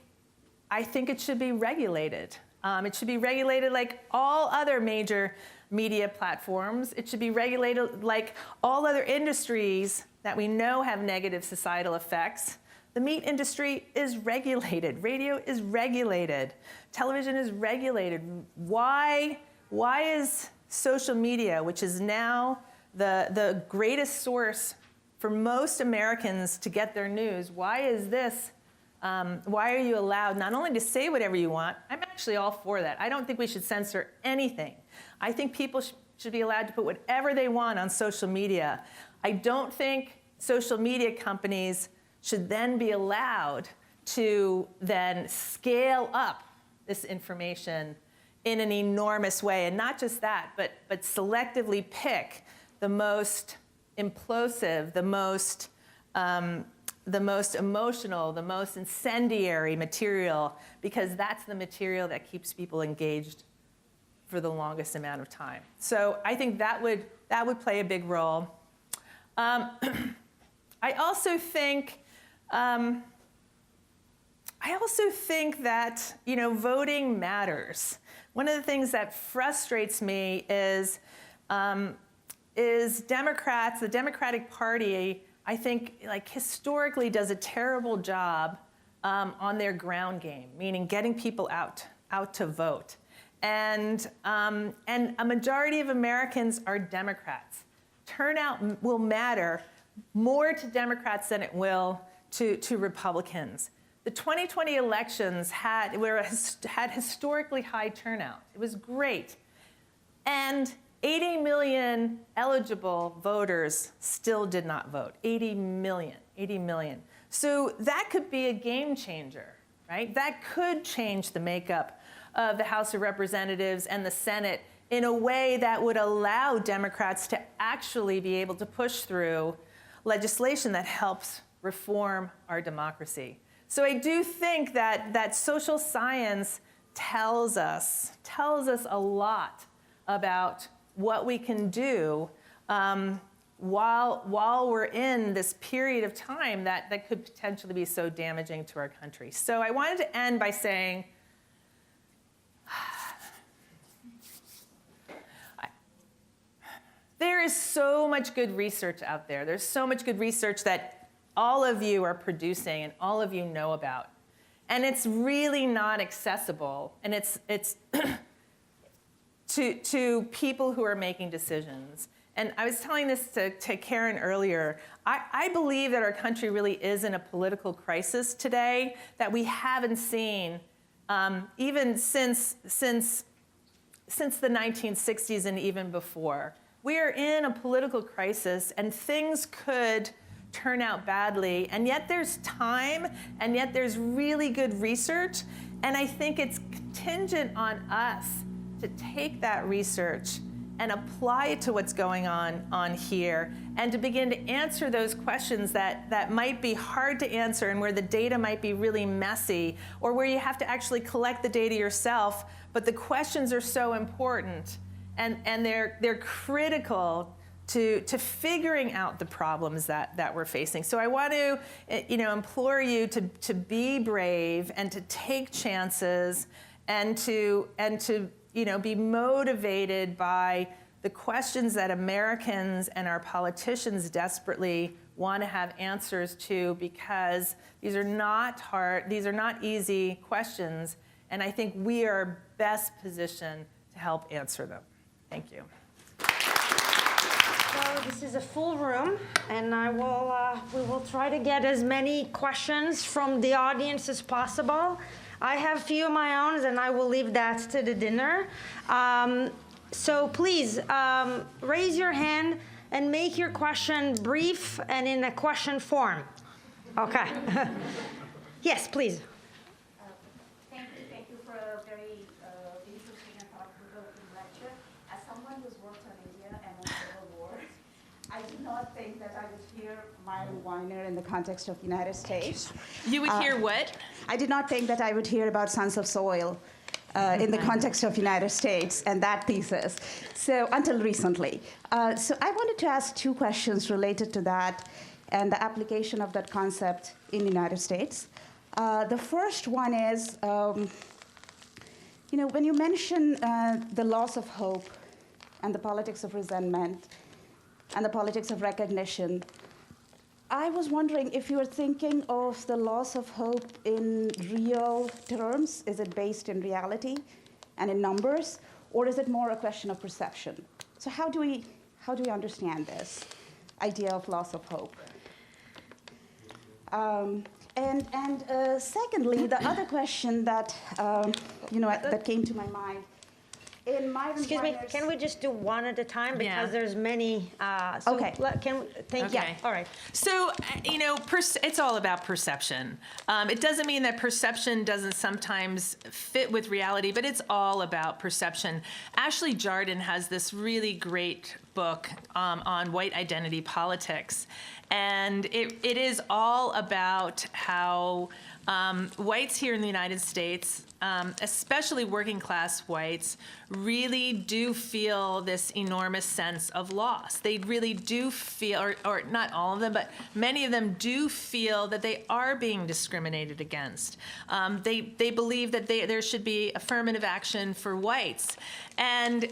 it should be regulated. It should be regulated like all other major media platforms. It should be regulated like all other industries that we know have negative societal effects. The meat industry is regulated. Radio is regulated. Television is regulated. Why is social media, which is now the greatest source for most Americans to get their news, why are you allowed not only to say whatever you want? I'm actually all for that. I don't think we should censor anything. I think people should be allowed to put whatever they want on social media. I don't think social media companies should then be allowed to then scale up this information in an enormous way. And not just that, but selectively pick the most implosive, the most the most emotional, the most incendiary material, because that's the material that keeps people engaged for the longest amount of time. So I think that would play a big role. I also think that, you know, voting matters. One of the things that frustrates me is Democrats, the Democratic Party, I think, like, historically does a terrible job on their ground game, meaning getting people out to vote. And a majority of Americans are Democrats. Turnout will matter more to Democrats than it will to Republicans. The 2020 elections had historically high turnout. It was great. And 80 million eligible voters still did not vote. 80 million. So that could be a game changer, right? That could change the makeup of the House of Representatives and the Senate in a way that would allow Democrats to actually be able to push through legislation that helps reform our democracy. So I do think that social science tells us a lot about what we can do while we're in this period of time that could potentially be so damaging to our country. So I wanted to end by saying, there is so much good research out there. There's so much good research that all of you are producing and all of you know about. And it's really not accessible. And it's to people who are making decisions. And I was telling this to Karen earlier. I believe that our country really is in a political crisis today that we haven't seen even since the 1960s and even before. We are in a political crisis, and things could turn out badly, and yet there's time, and yet there's really good research, and I think it's contingent on us to take that research and apply it to what's going on here, and to begin to answer those questions that might be hard to answer and where the data might be really messy, or where you have to actually collect the data yourself, but the questions are so important, and they're critical to figuring out the problems that we're facing. So I want to, implore you to be brave and to take chances and to be motivated by the questions that Americans and our politicians desperately want to have answers to, because these are not hard, these are not easy questions, and I think we are best positioned to help answer them. Thank you. So this is a full room, and we will try to get as many questions from the audience as possible. I have a few of my own, and I will leave that to the dinner. So please raise your hand and make your question brief and in a question form. Okay. Yes, please. Thank you for a very interesting and thought-provoking lecture. As someone who's worked on India and on Civil War, I did not think that I would hear Myron Weiner in the context of the United States. You would hear what? I did not think that I would hear about Sons of Soil in the context of United States and that thesis, so until recently. So I wanted to ask two questions related to that and the application of that concept in the United States. The first one is, when you mention the loss of hope and the politics of resentment and the politics of recognition, I was wondering if you were thinking of the loss of hope in real terms. Is it based in reality and in numbers, or is it more a question of perception? So how do we understand this idea of loss of hope? Secondly, the other question that that came to my mind In my Excuse me, one-liners- can we just do one at a time? Yeah. Because there's many. Okay. Thank you. Okay. All right. So, it's all about perception. It doesn't mean that perception doesn't sometimes fit with reality, but it's all about perception. Ashley Jardin has this really great book on white identity politics. And it is all about how whites here in the United States, especially working class whites, really do feel this enormous sense of loss. They really do feel, or not all of them, but many of them do feel that they are being discriminated against. They believe that there should be affirmative action for whites. And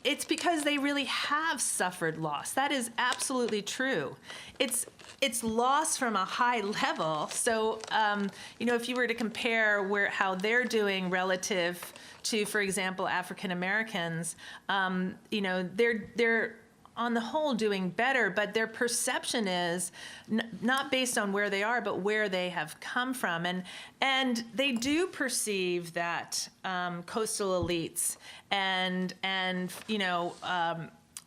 it's because they really have suffered loss. That is absolutely true. It's loss from a high level. So, if you were to compare how they're doing relative to, for example, African Americans, they're on the whole doing better, but their perception is not based on where they are, but where they have come from. And they do perceive that coastal elites and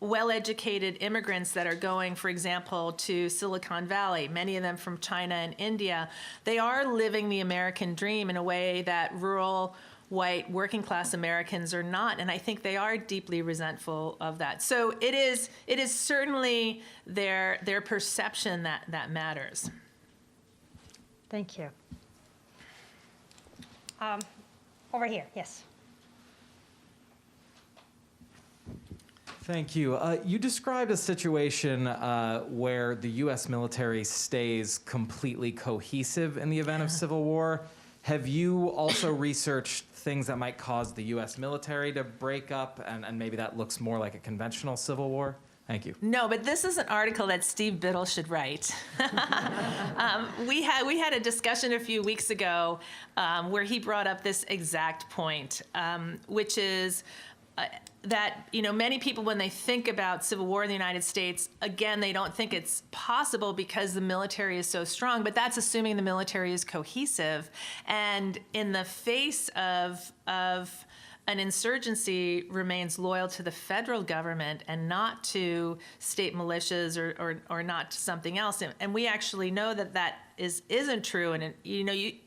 well-educated immigrants that are going, for example, to Silicon Valley, many of them from China and India, they are living the American dream in a way that rural, white, working-class Americans are not, and I think they are deeply resentful of that. So it is certainly their perception that matters. Thank you. Over here, yes. Thank you. You described a situation where the U.S. military stays completely cohesive in the event of civil war. Have you also researched things that might cause the U.S. military to break up, and maybe that looks more like a conventional civil war? Thank you. No, but this is an article that Steve Biddle should write. We had a discussion a few weeks ago where he brought up this exact point, which is that many people, when they think about civil war in the United States, again, they don't think it's possible because the military is so strong, but that's assuming the military is cohesive. And in the face of an insurgency, remains loyal to the federal government and not to state militias or not to something else. And we actually know that isn't true. And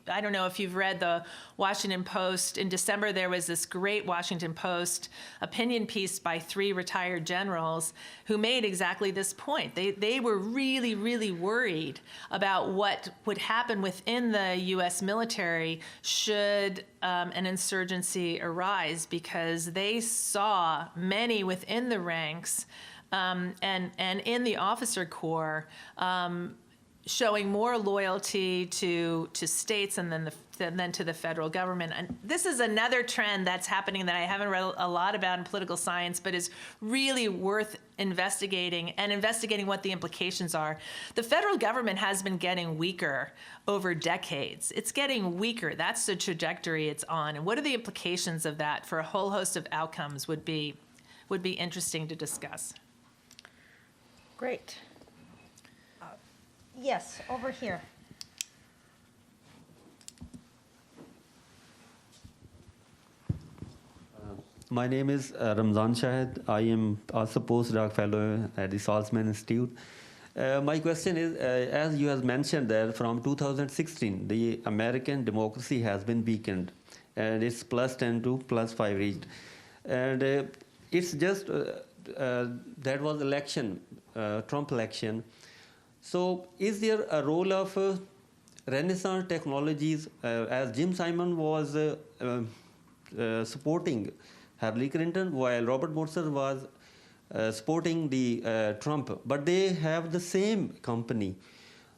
I don't know if you've read the Washington Post. In December, there was this great Washington Post opinion piece by 3 retired generals who made exactly this point. They were really, really worried about what would happen within the U.S. military should an insurgency arise, because they saw many within the ranks and in the officer corps showing more loyalty to states and then to the federal government. And this is another trend that's happening that I haven't read a lot about in political science, but is really worth investigating what the implications are. The federal government has been getting weaker over decades. It's getting weaker. That's the trajectory it's on. And what are the implications of that for a whole host of outcomes would be interesting to discuss. Great. Yes, over here. My name is Ramzan Shahid. I am also postdoc fellow at the Salzman Institute. My question is, as you have mentioned that from 2016, the American democracy has been weakened, and it's +10 to +5 reached. And it's just, that was election, Trump election. So is there a role of Renaissance technologies, as Jim Simon was supporting Hillary Clinton, while Robert Morse was supporting the Trump, but they have the same company.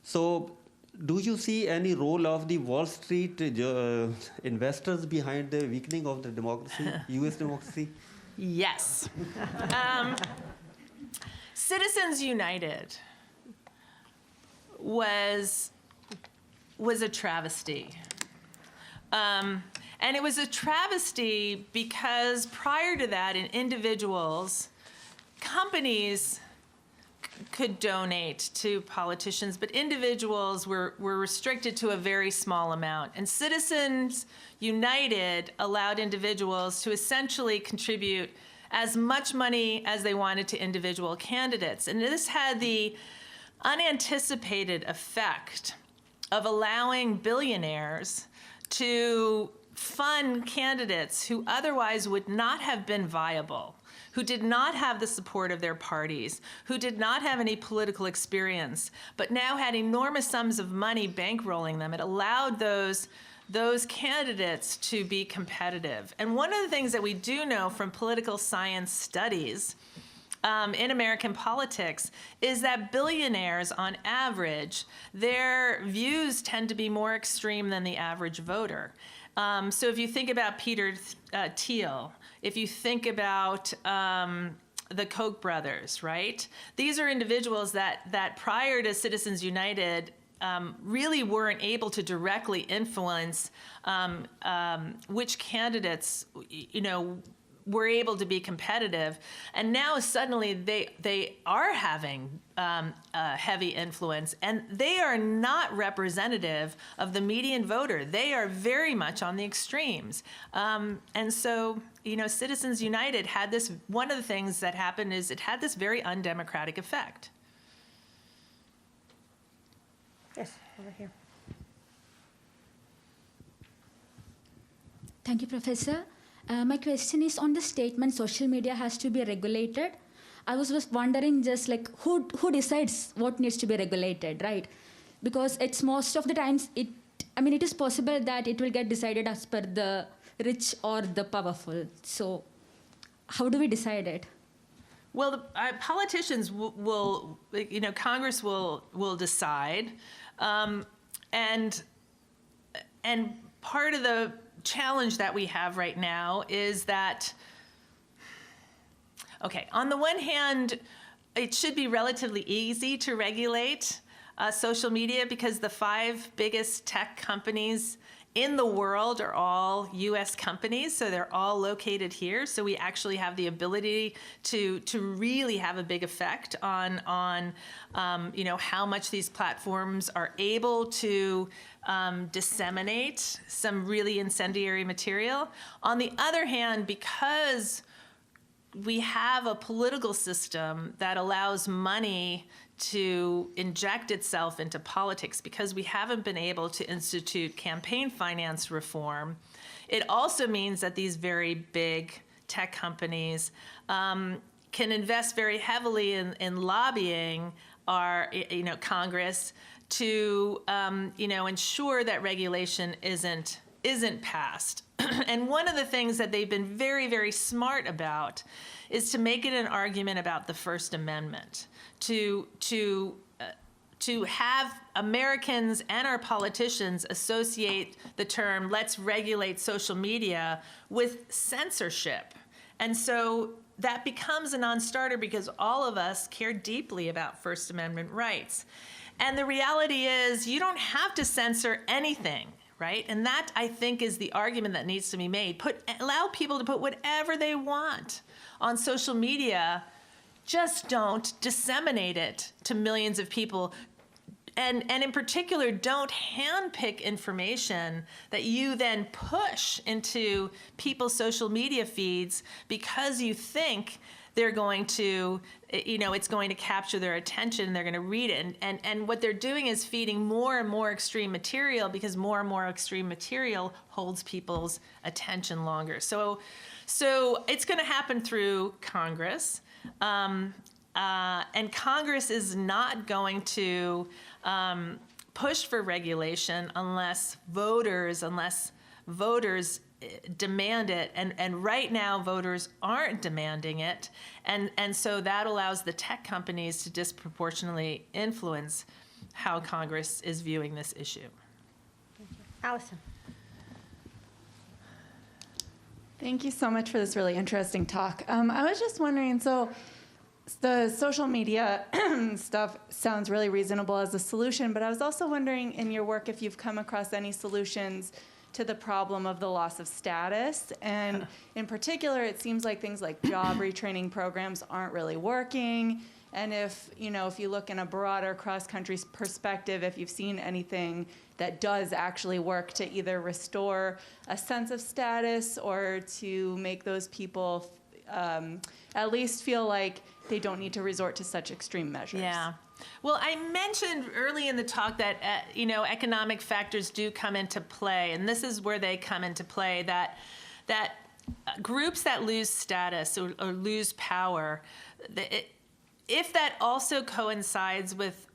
So do you see any role of the Wall Street investors behind the weakening of the democracy, U.S. democracy? Yes. Citizens United was a travesty. And it was a travesty because prior to that, in individuals, companies could donate to politicians, but individuals were restricted to a very small amount. And Citizens United allowed individuals to essentially contribute as much money as they wanted to individual candidates. And this had the unanticipated effect of allowing billionaires to fund candidates who otherwise would not have been viable, who did not have the support of their parties, who did not have any political experience, but now had enormous sums of money bankrolling them. It allowed those candidates to be competitive. And one of the things that we do know from political science studies in American politics is that billionaires, on average, their views tend to be more extreme than the average voter. So if you think about Peter Thiel, if you think about the Koch brothers, right? These are individuals that prior to Citizens United really weren't able to directly influence which candidates, were able to be competitive, and now suddenly they are having heavy influence, and they are not representative of the median voter. They are very much on the extremes, and so Citizens United had this. One of the things that happened is it had this very undemocratic effect. Yes, over here. Thank you, Professor. My question is on the statement social media has to be regulated. I was just wondering just like who decides what needs to be regulated, right? Because it's most of the times it is possible that it will get decided as per the rich or the powerful. So how do we decide it? Well, politicians will Congress will decide, and part of the challenge that we have right now is that, on the one hand, it should be relatively easy to regulate social media because the 5 biggest tech companies in the world are all U.S. companies, so they're all located here. So we actually have the ability to really have a big effect on how much these platforms are able to disseminate some really incendiary material. On the other hand, because we have a political system that allows money to inject itself into politics, because we haven't been able to institute campaign finance reform, it also means that these very big tech companies can invest very heavily in lobbying our Congress to ensure that regulation isn't passed. And one of the things that they've been very, very smart about is to make it an argument about the First Amendment, to have Americans and our politicians associate the term "let's regulate social media" with censorship. And so that becomes a non-starter because all of us care deeply about First Amendment rights. And the reality is you don't have to censor anything, right? And that, I think, is the argument that needs to be made. Allow people to put whatever they want on social media. Just don't disseminate it to millions of people. And in particular, don't handpick information that you then push into people's social media feeds because you think they're going to, it's going to capture their attention, they're going to read it. And what they're doing is feeding more and more extreme material because more and more extreme material holds people's attention longer. So it's going to happen through Congress. And Congress is not going to push for regulation unless voters demand it, and right now voters aren't demanding it, and so that allows the tech companies to disproportionately influence how Congress is viewing this issue. Allison. Thank you so much for this really interesting talk. I was just wondering, so the social media stuff sounds really reasonable as a solution, but I was also wondering in your work if you've come across any solutions to the problem of the loss of status. And in particular, it seems like things like job retraining programs aren't really working. And if you look in a broader cross-country perspective, if you've seen anything that does actually work to either restore a sense of status or to make those people at least feel like they don't need to resort to such extreme measures. Yeah. Well, I mentioned early in the talk that, economic factors do come into play, and this is where they come into play, that groups that lose status or lose power, if that also coincides with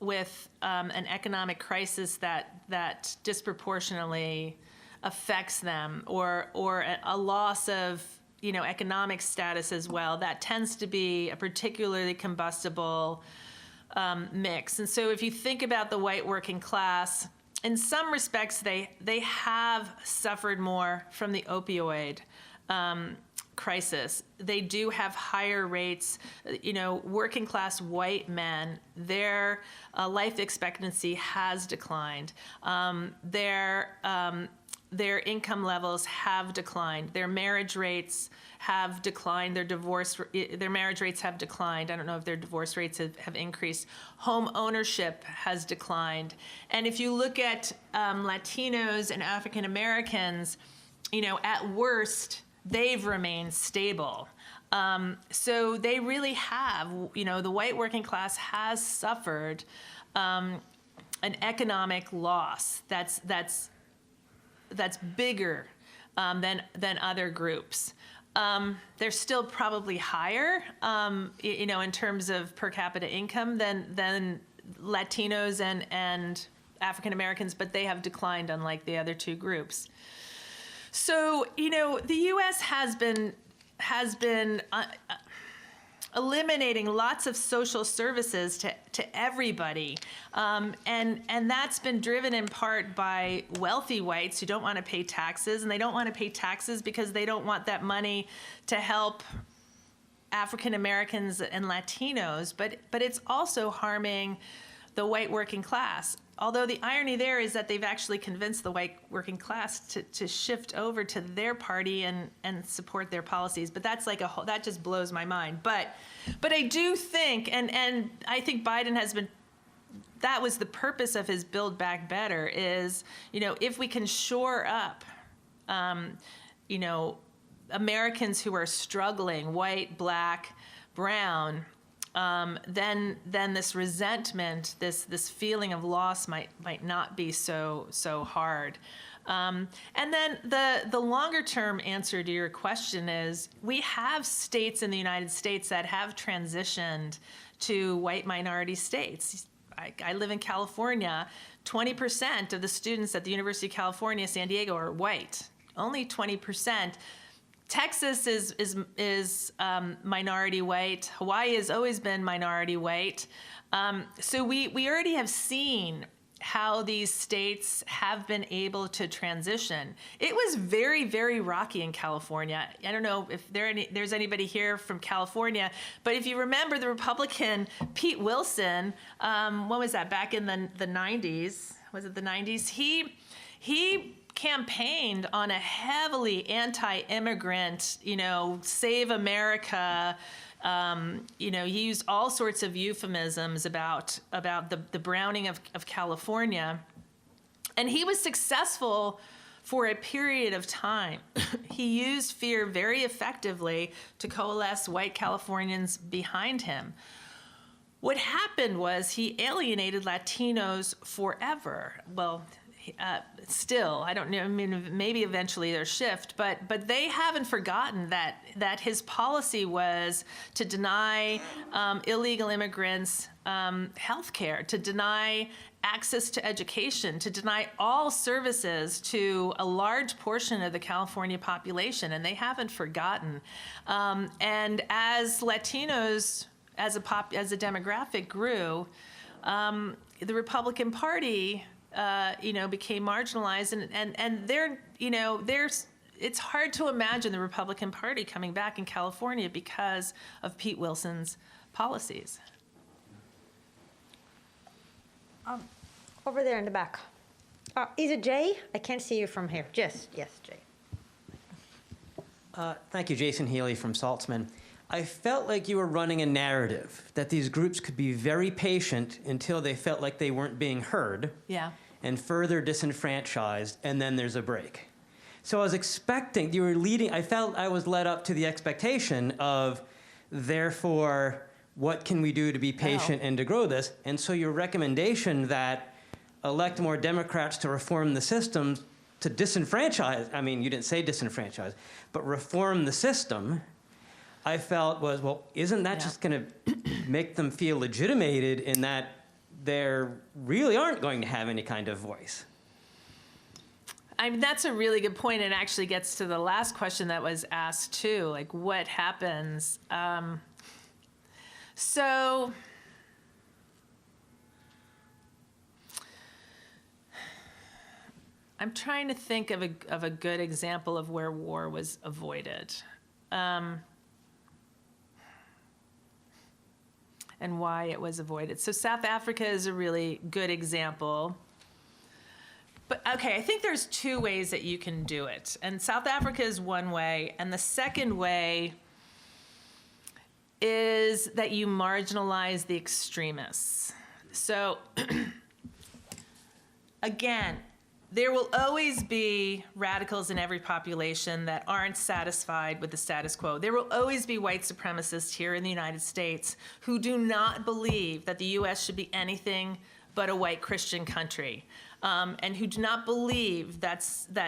an economic crisis that disproportionately affects them, or a loss of economic status as well, that tends to be a particularly combustible mix. And so if you think about the white working class, in some respects they have suffered more from the opioid crisis. They do have higher rates. Working class white men, their life expectancy has declined. Their income levels have declined. Their marriage rates have declined. Their marriage rates have declined. I don't know if their divorce rates have increased. Home ownership has declined. And if you look at Latinos and African Americans, at worst, they've remained stable. So they really have, the white working class has suffered an economic loss that's bigger than other groups. They're still probably higher, in terms of per capita income than Latinos and African Americans, but they have declined unlike the other two groups. So, the U.S. has been eliminating lots of social services to everybody. And that's been driven in part by wealthy whites who don't want to pay taxes. And they don't want to pay taxes because they don't want that money to help African Americans and Latinos. But it's also harming the white working class. Although the irony there is that they've actually convinced the white working class to shift over to their party and support their policies. But that's that just blows my mind. But I do think, and I think Biden has been, that was the purpose of his Build Back Better is, if we can shore up, Americans who are struggling, white, black, brown, then this resentment, this feeling of loss might not be so hard. And then the longer term answer to your question is we have states in the United States that have transitioned to white minority states. I live in California. 20% of the students at the University of California, San Diego are white. Only 20%. Texas is minority white. Hawaii has always been minority white. So we already have seen how these states have been able to transition. It was very, very rocky in California. I don't know if there's anybody here from California, but if you remember the Republican Pete Wilson, when was that, back in the 90s? Was it the 90s? He campaigned on a heavily anti-immigrant, Save America. He used all sorts of euphemisms about the browning of California. And he was successful for a period of time. He used fear very effectively to coalesce white Californians behind him. What happened was he alienated Latinos forever. Well, still, I don't know, maybe eventually there'll shift, but they haven't forgotten that his policy was to deny illegal immigrants health care, to deny access to education, to deny all services to a large portion of the California population, and they haven't forgotten. And as Latinos, as a demographic grew, the Republican Party became marginalized, and it's hard to imagine the Republican Party coming back in California because of Pete Wilson's policies. Over there in the back. Is it Jay? I can't see you from here. Yes, Jay. Thank you, Jason Healy from Saltzman. I felt like you were running a narrative, that these groups could be very patient until they felt like they weren't being heard, Yeah. and further disenfranchised, and then there's a break. So I was expecting, you were leading, I felt I was led up to the expectation of, therefore, what can we do to be patient and to grow this? And so your recommendation that elect more Democrats to reform the system, to disenfranchise, I mean, you didn't say disenfranchise, but reform the system, I felt was, well, isn't that just going to make them feel legitimated in that they really aren't going to have any kind of voice? I mean, that's a really good point, and actually gets to the last question that was asked too, like what happens? So I'm trying to think of a good example of where war was avoided. And why it was avoided. So South Africa is a really good example. But okay, I think there's two ways that you can do it. And South Africa is one way, and the second way is that you marginalize the extremists. So again, there will always be radicals in every population that aren't satisfied with the status quo. There will always be white supremacists here in the United States who do not believe that the U.S. should be anything but a white Christian country, and who do not believe that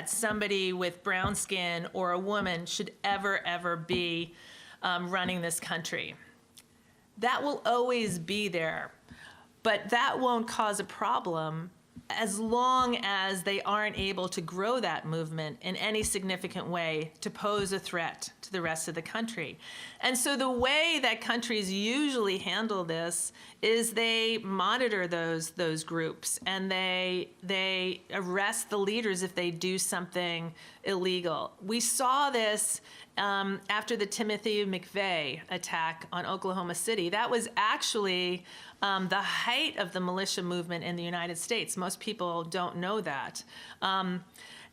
somebody with brown skin or a woman should ever be running this country. That will always be there, but that won't cause a problem as long as they aren't able to grow that movement in any significant way to pose a threat to the rest of the country. And so the way that countries usually handle this is they monitor those groups, and they arrest the leaders if they do something illegal. We saw this after the Timothy McVeigh attack on Oklahoma City. That was actually the height of the militia movement in the United States. Most people don't know that. And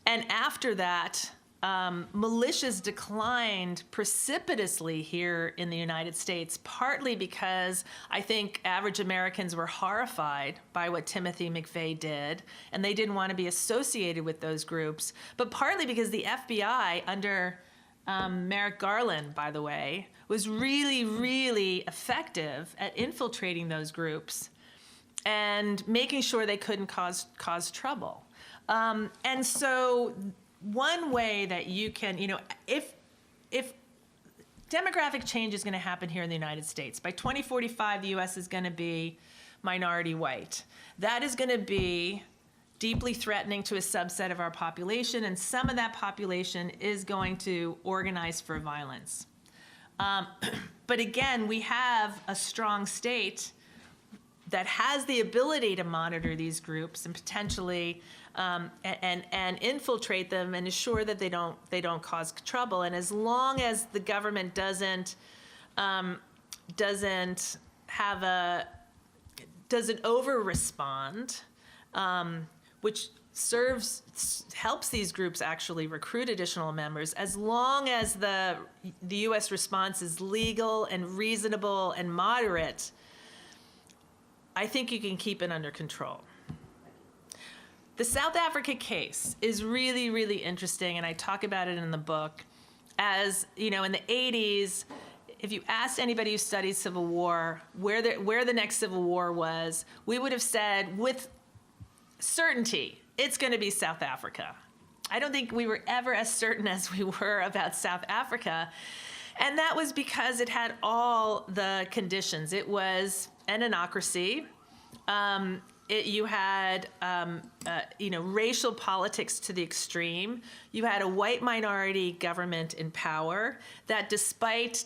after that, militias declined precipitously here in the United States, partly because I think average Americans were horrified by what Timothy McVeigh did, and they didn't want to be associated with those groups, but partly because the FBI under Merrick Garland, by the way, was really effective at infiltrating those groups and making sure they couldn't cause trouble. And so one way that you can, if demographic change is going to happen here in the United States, by 2045, the U.S. is going to be minority white. That is going to be deeply threatening to a subset of our population, and some of that population is going to organize for violence. But again, we have a strong state that has the ability to monitor these groups and potentially and infiltrate them and ensure that they don't cause trouble. And as long as the government doesn't over respond, which helps these groups actually recruit additional members, as long as the U.S. response is legal and reasonable and moderate, I think you can keep it under control. The South Africa case is really interesting, and I talk about it in the book. As in the 80s, if you asked anybody who studied Civil War where the next Civil War was, we would have said with certainty, it's going to be South Africa. I don't think we were ever as certain as we were about South Africa. And that was because it had all the conditions. It was an anocracy. You had racial politics to the extreme. You had a white minority government in power that, despite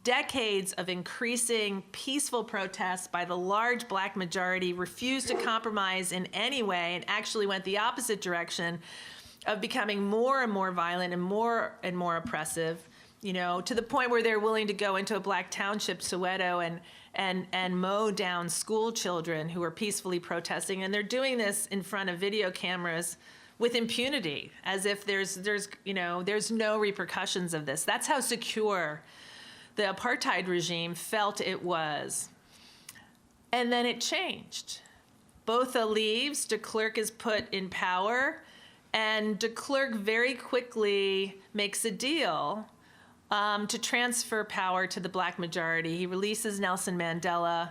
decades of increasing peaceful protests by the large black majority, refused to compromise in any way and actually went the opposite direction of becoming more and more violent and more oppressive, to the point where they're willing to go into a black township, Soweto, and mow down school children who are peacefully protesting. And they're doing this in front of video cameras with impunity, as if there's no repercussions of this. That's how secure the apartheid regime felt it was. And then it changed. Botha leaves, de Klerk is put in power, and de Klerk very quickly makes a deal to transfer power to the black majority. He releases Nelson Mandela.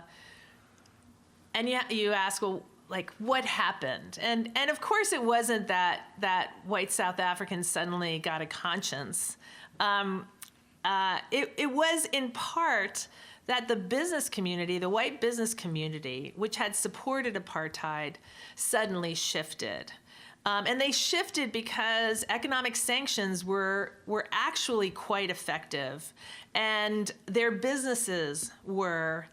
And you ask, well, like, what happened? And of course it wasn't that white South Africans suddenly got a conscience. It was in part that the business community, the white business community, which had supported apartheid, suddenly shifted. And they shifted because economic sanctions were actually quite effective, and their businesses were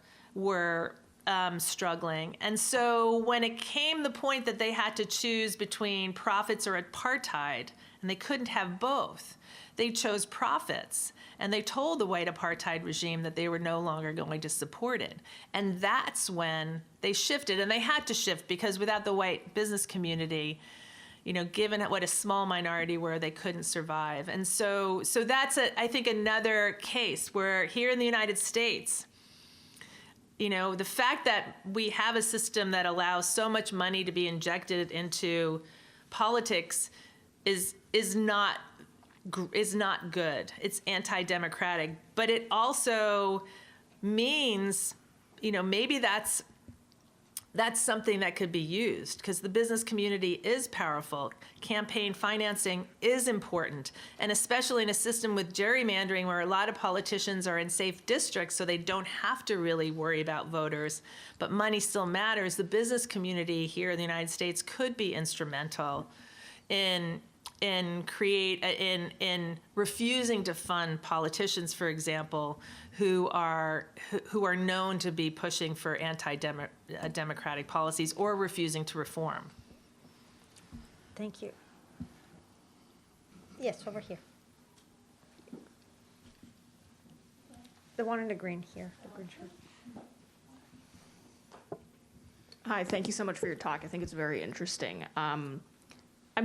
struggling. And so when it came the point that they had to choose between profits or apartheid, and they couldn't have both, they chose profits. And they told the white apartheid regime that they were no longer going to support it. And that's when they shifted. And they had to shift because without the white business community, given what a small minority were, they couldn't survive. And so that's, I think, another case where here in the United States, the fact that we have a system that allows so much money to be injected into politics is not good. It's anti-democratic. But it also means, maybe that's something that could be used because the business community is powerful. Campaign financing is important, and especially in a system with gerrymandering where a lot of politicians are in safe districts so they don't have to really worry about voters, but money still matters. The business community here in the United States could be instrumental in refusing to fund politicians, for example, who are known to be pushing for anti-democratic policies or refusing to reform. Thank you. Yes, over here. The one in the green here, the green shirt. Hi, thank you so much for your talk. I think it's very interesting. I'm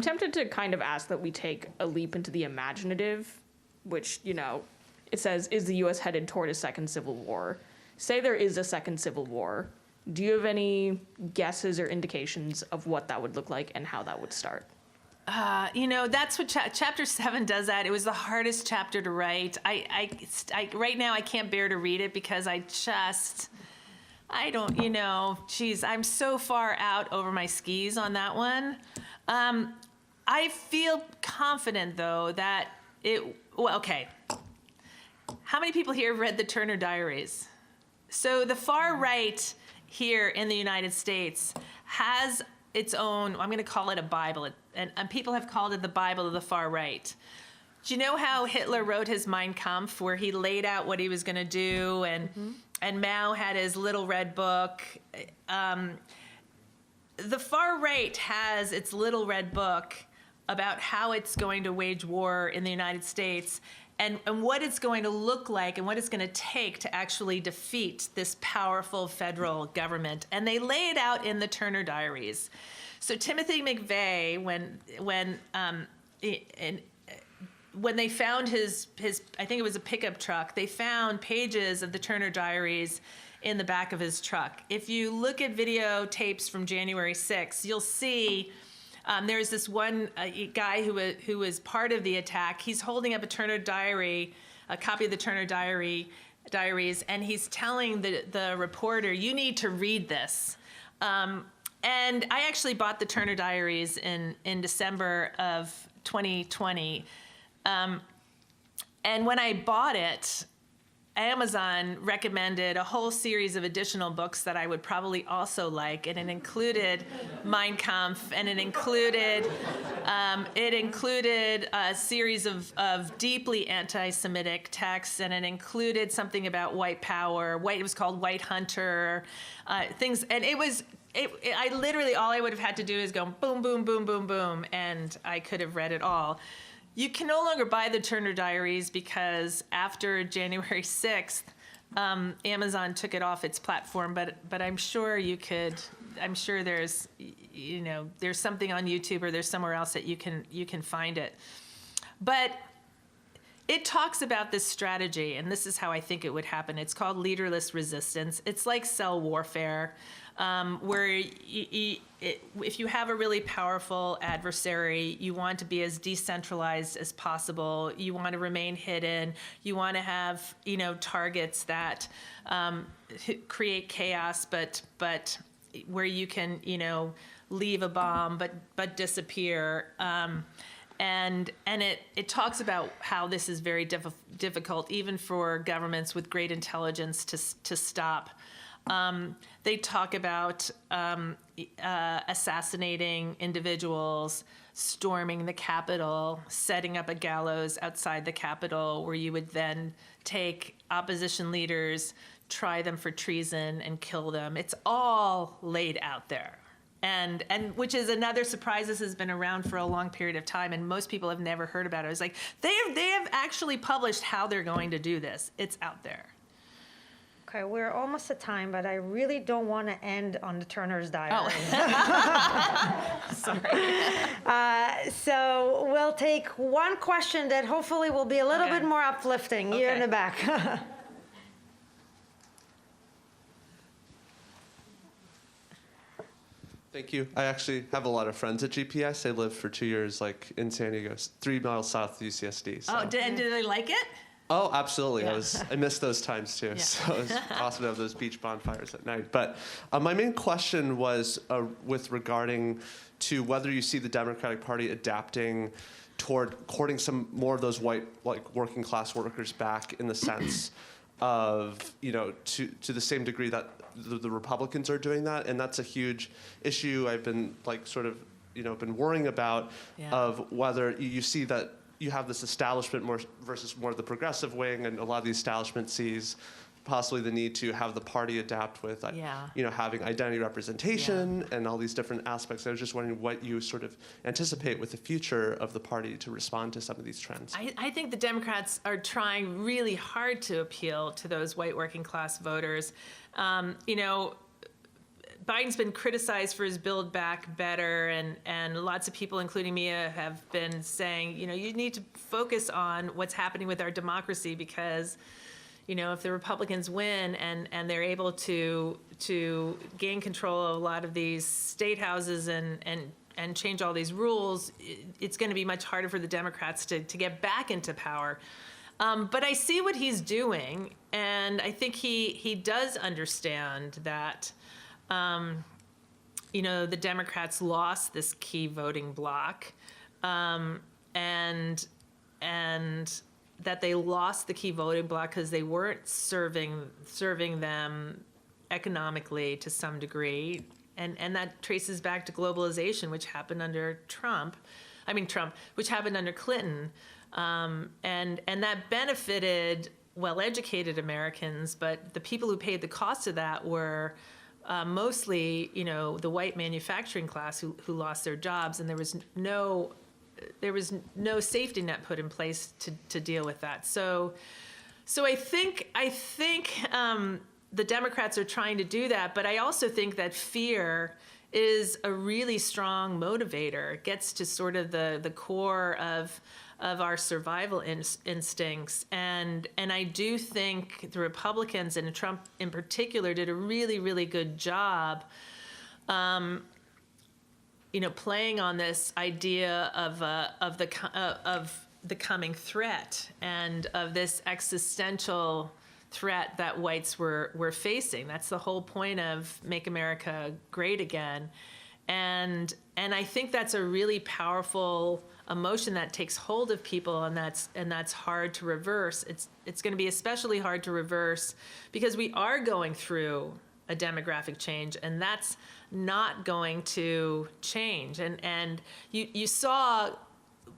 tempted to kind of ask that we take a leap into the imaginative, which, it says, is the U.S. headed toward a second civil war? Say there is a second civil war. Do you have any guesses or indications of what that would look like and how that would start? That's what Chapter 7 does that. It was the hardest chapter to write. I right now I can't bear to read it because I'm so far out over my skis on that one. I feel confident, though, that okay. How many people here have read the Turner Diaries? So the far right here in the United States has its own, I'm going to call it a Bible, and people have called it the Bible of the far right. Do you know how Hitler wrote his Mein Kampf, where he laid out what he was going to do, and Mao had his little red book? The far right has its little red book about how it's going to wage war in the United States and what it's going to look like and what it's going to take to actually defeat this powerful federal government. And they lay it out in the Turner Diaries. So Timothy McVeigh, when they found his, I think it was a pickup truck, they found pages of the Turner Diaries in the back of his truck. If you look at videotapes from January 6th, you'll see there's this one guy who was part of the attack. He's holding up a Turner Diary, a copy of the Turner Diaries, and he's telling the reporter, "You need to read this." And I actually bought the Turner Diaries in December of 2020. And when I bought it, Amazon recommended a whole series of additional books that I would probably also like, and it included Mein Kampf, and it included a series of deeply anti-Semitic texts, and it included something about white power. It was called White Hunter, things, and I literally, all I would have had to do is go boom, boom, boom, boom, boom, and I could have read it all. You can no longer buy the Turner Diaries because after January 6th, Amazon took it off its platform. But I'm sure you could. I'm sure there's something on YouTube or there's somewhere else that you can find it. But it talks about this strategy, and this is how I think it would happen. It's called leaderless resistance. It's like cell warfare, where if you have a really powerful adversary, you want to be as decentralized as possible. You want to remain hidden. You want to have, targets that create chaos, but where you can, leave a bomb but disappear. And it talks about how this is very difficult, even for governments with great intelligence to stop. They talk about assassinating individuals, storming the Capitol, setting up a gallows outside the Capitol where you would then take opposition leaders, try them for treason, and kill them. It's all laid out there. And which is another surprise. This has been around for a long period of time, and most people have never heard about it. It's like they have actually published how they're going to do this. It's out there. Okay, we're almost at time, but I really don't want to end on the Turner's Diary. Sorry. So we'll take one question that hopefully will be a little bit more uplifting. Here in the back. Thank you. I actually have a lot of friends at GPS. I lived for 2 years, in San Diego, 3 miles south of UCSD. So. Oh, did they like it? Oh, absolutely. Yeah. I missed those times too. Yeah. So it was awesome to have those beach bonfires at night. But my main question was with regarding to whether you see the Democratic Party adapting toward courting some more of those white, working class workers back in the sense of, to the same degree that the Republicans are doing that. And that's a huge issue I've been been worrying about of whether you see that you have this establishment more versus more of the progressive wing, and a lot of the establishment sees possibly the need to have the party adapt with, having identity representation and all these different aspects. I was just wondering what you sort of anticipate with the future of the party to respond to some of these trends. I think the Democrats are trying really hard to appeal to those white working class voters. Biden's been criticized for his Build Back Better, and lots of people, including me, have been saying, you need to focus on what's happening with our democracy, because, if the Republicans win and they're able to gain control of a lot of these state houses and change all these rules, it's going to be much harder for the Democrats to get back into power. But I see what he's doing, and I think he does understand that the Democrats lost this key voting bloc, and that they lost the key voting bloc because they weren't serving them economically to some degree, and that traces back to globalization, which happened under which happened under Clinton, and that benefited well-educated Americans, but the people who paid the cost of that were mostly, the white manufacturing class who lost their jobs, and there was no safety net put in place to deal with that. So I think the Democrats are trying to do that, but I also think that fear is a really strong motivator. It gets to sort of the core of our survival instincts. And I do think the Republicans, and Trump in particular, did a really, really good job, playing on this idea of the coming threat and of this existential threat that whites were facing. That's the whole point of Make America Great Again. And I think that's a really powerful emotion that takes hold of people, and that's hard to reverse. It's going to be especially hard to reverse because we are going through a demographic change, and that's not going to change. And you saw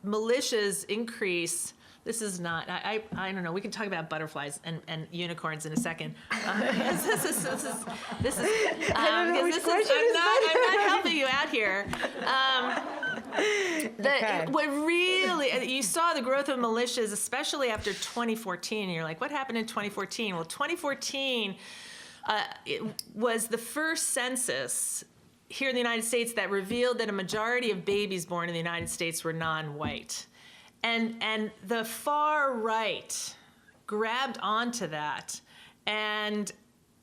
militias increase. This is not, I don't know, we can talk about butterflies and unicorns in a second. This is I'm not helping you out here. What really, you saw the growth of militias, especially after 2014. And you're like, what happened in 2014? Well, 2014 it was the first census here in the United States that revealed that a majority of babies born in the United States were non-white. And the far right grabbed onto that, and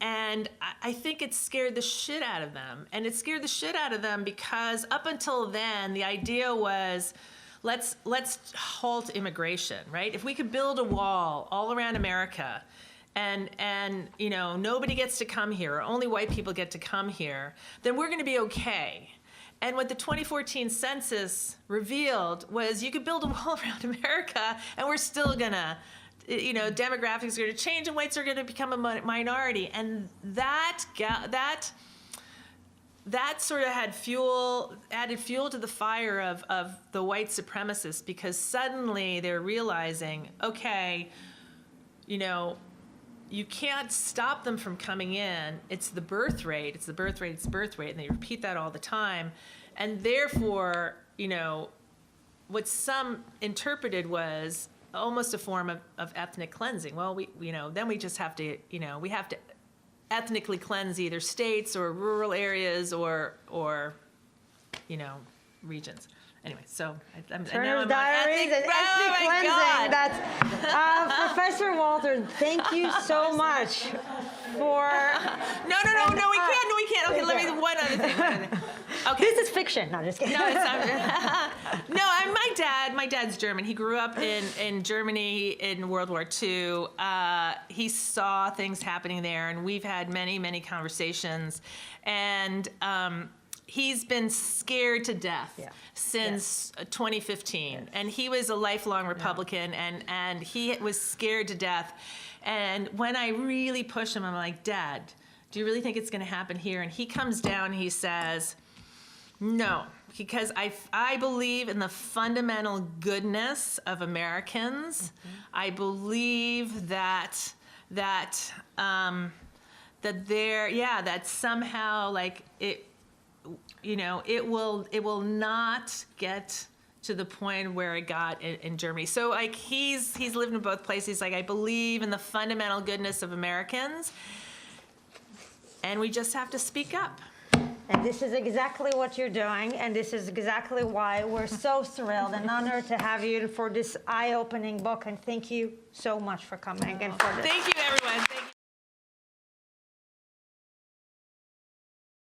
I think it scared the shit out of them. And it scared the shit out of them because up until then, the idea was, let's halt immigration, right? If we could build a wall all around America, and you know, nobody gets to come here, or only white people get to come here, then we're going to be okay. And what the 2014 census revealed was you could build a wall around America, and we're still gonna, you know, demographics are going to change, and whites are going to become a minority. And that sort of added fuel to the fire of the white supremacists, because suddenly they're realizing, okay, you know, you can't stop them from coming in. It's the birth rate, it's the birth rate, it's the birth rate. And they repeat that all the time. And therefore, you know, what some interpreted was almost a form of ethnic cleansing. Well, then we just have to, you know, we have to ethnically cleanse either states or rural areas or you know, regions. Anyway, so Turner's Diaries and ethnic cleansing. That's Professor Walter. Thank you so much for. No, we can't. Okay, let me one other thing. Okay. This is fiction. No, just kidding. No, it's not. No, my dad's German. He grew up in Germany in World War II. He saw things happening there, and we've had many, many conversations. And he's been scared to death since 2015. Yes. And he was a lifelong Republican, and he was scared to death. And when I really push him, I'm like, Dad, do you really think it's going to happen here? And he comes down, he says, no, because I believe in the fundamental goodness of Americans. Mm-hmm. I believe that somehow, like, it, you know, it will not get to the point where it got in Germany. So, like, he's lived in both places. He's like, I believe in the fundamental goodness of Americans, and we just have to speak up. And this is exactly what you're doing, and this is exactly why we're so thrilled and honored to have you for this eye-opening book. And thank you so much for coming and for this. Thank you, everyone. Thank you.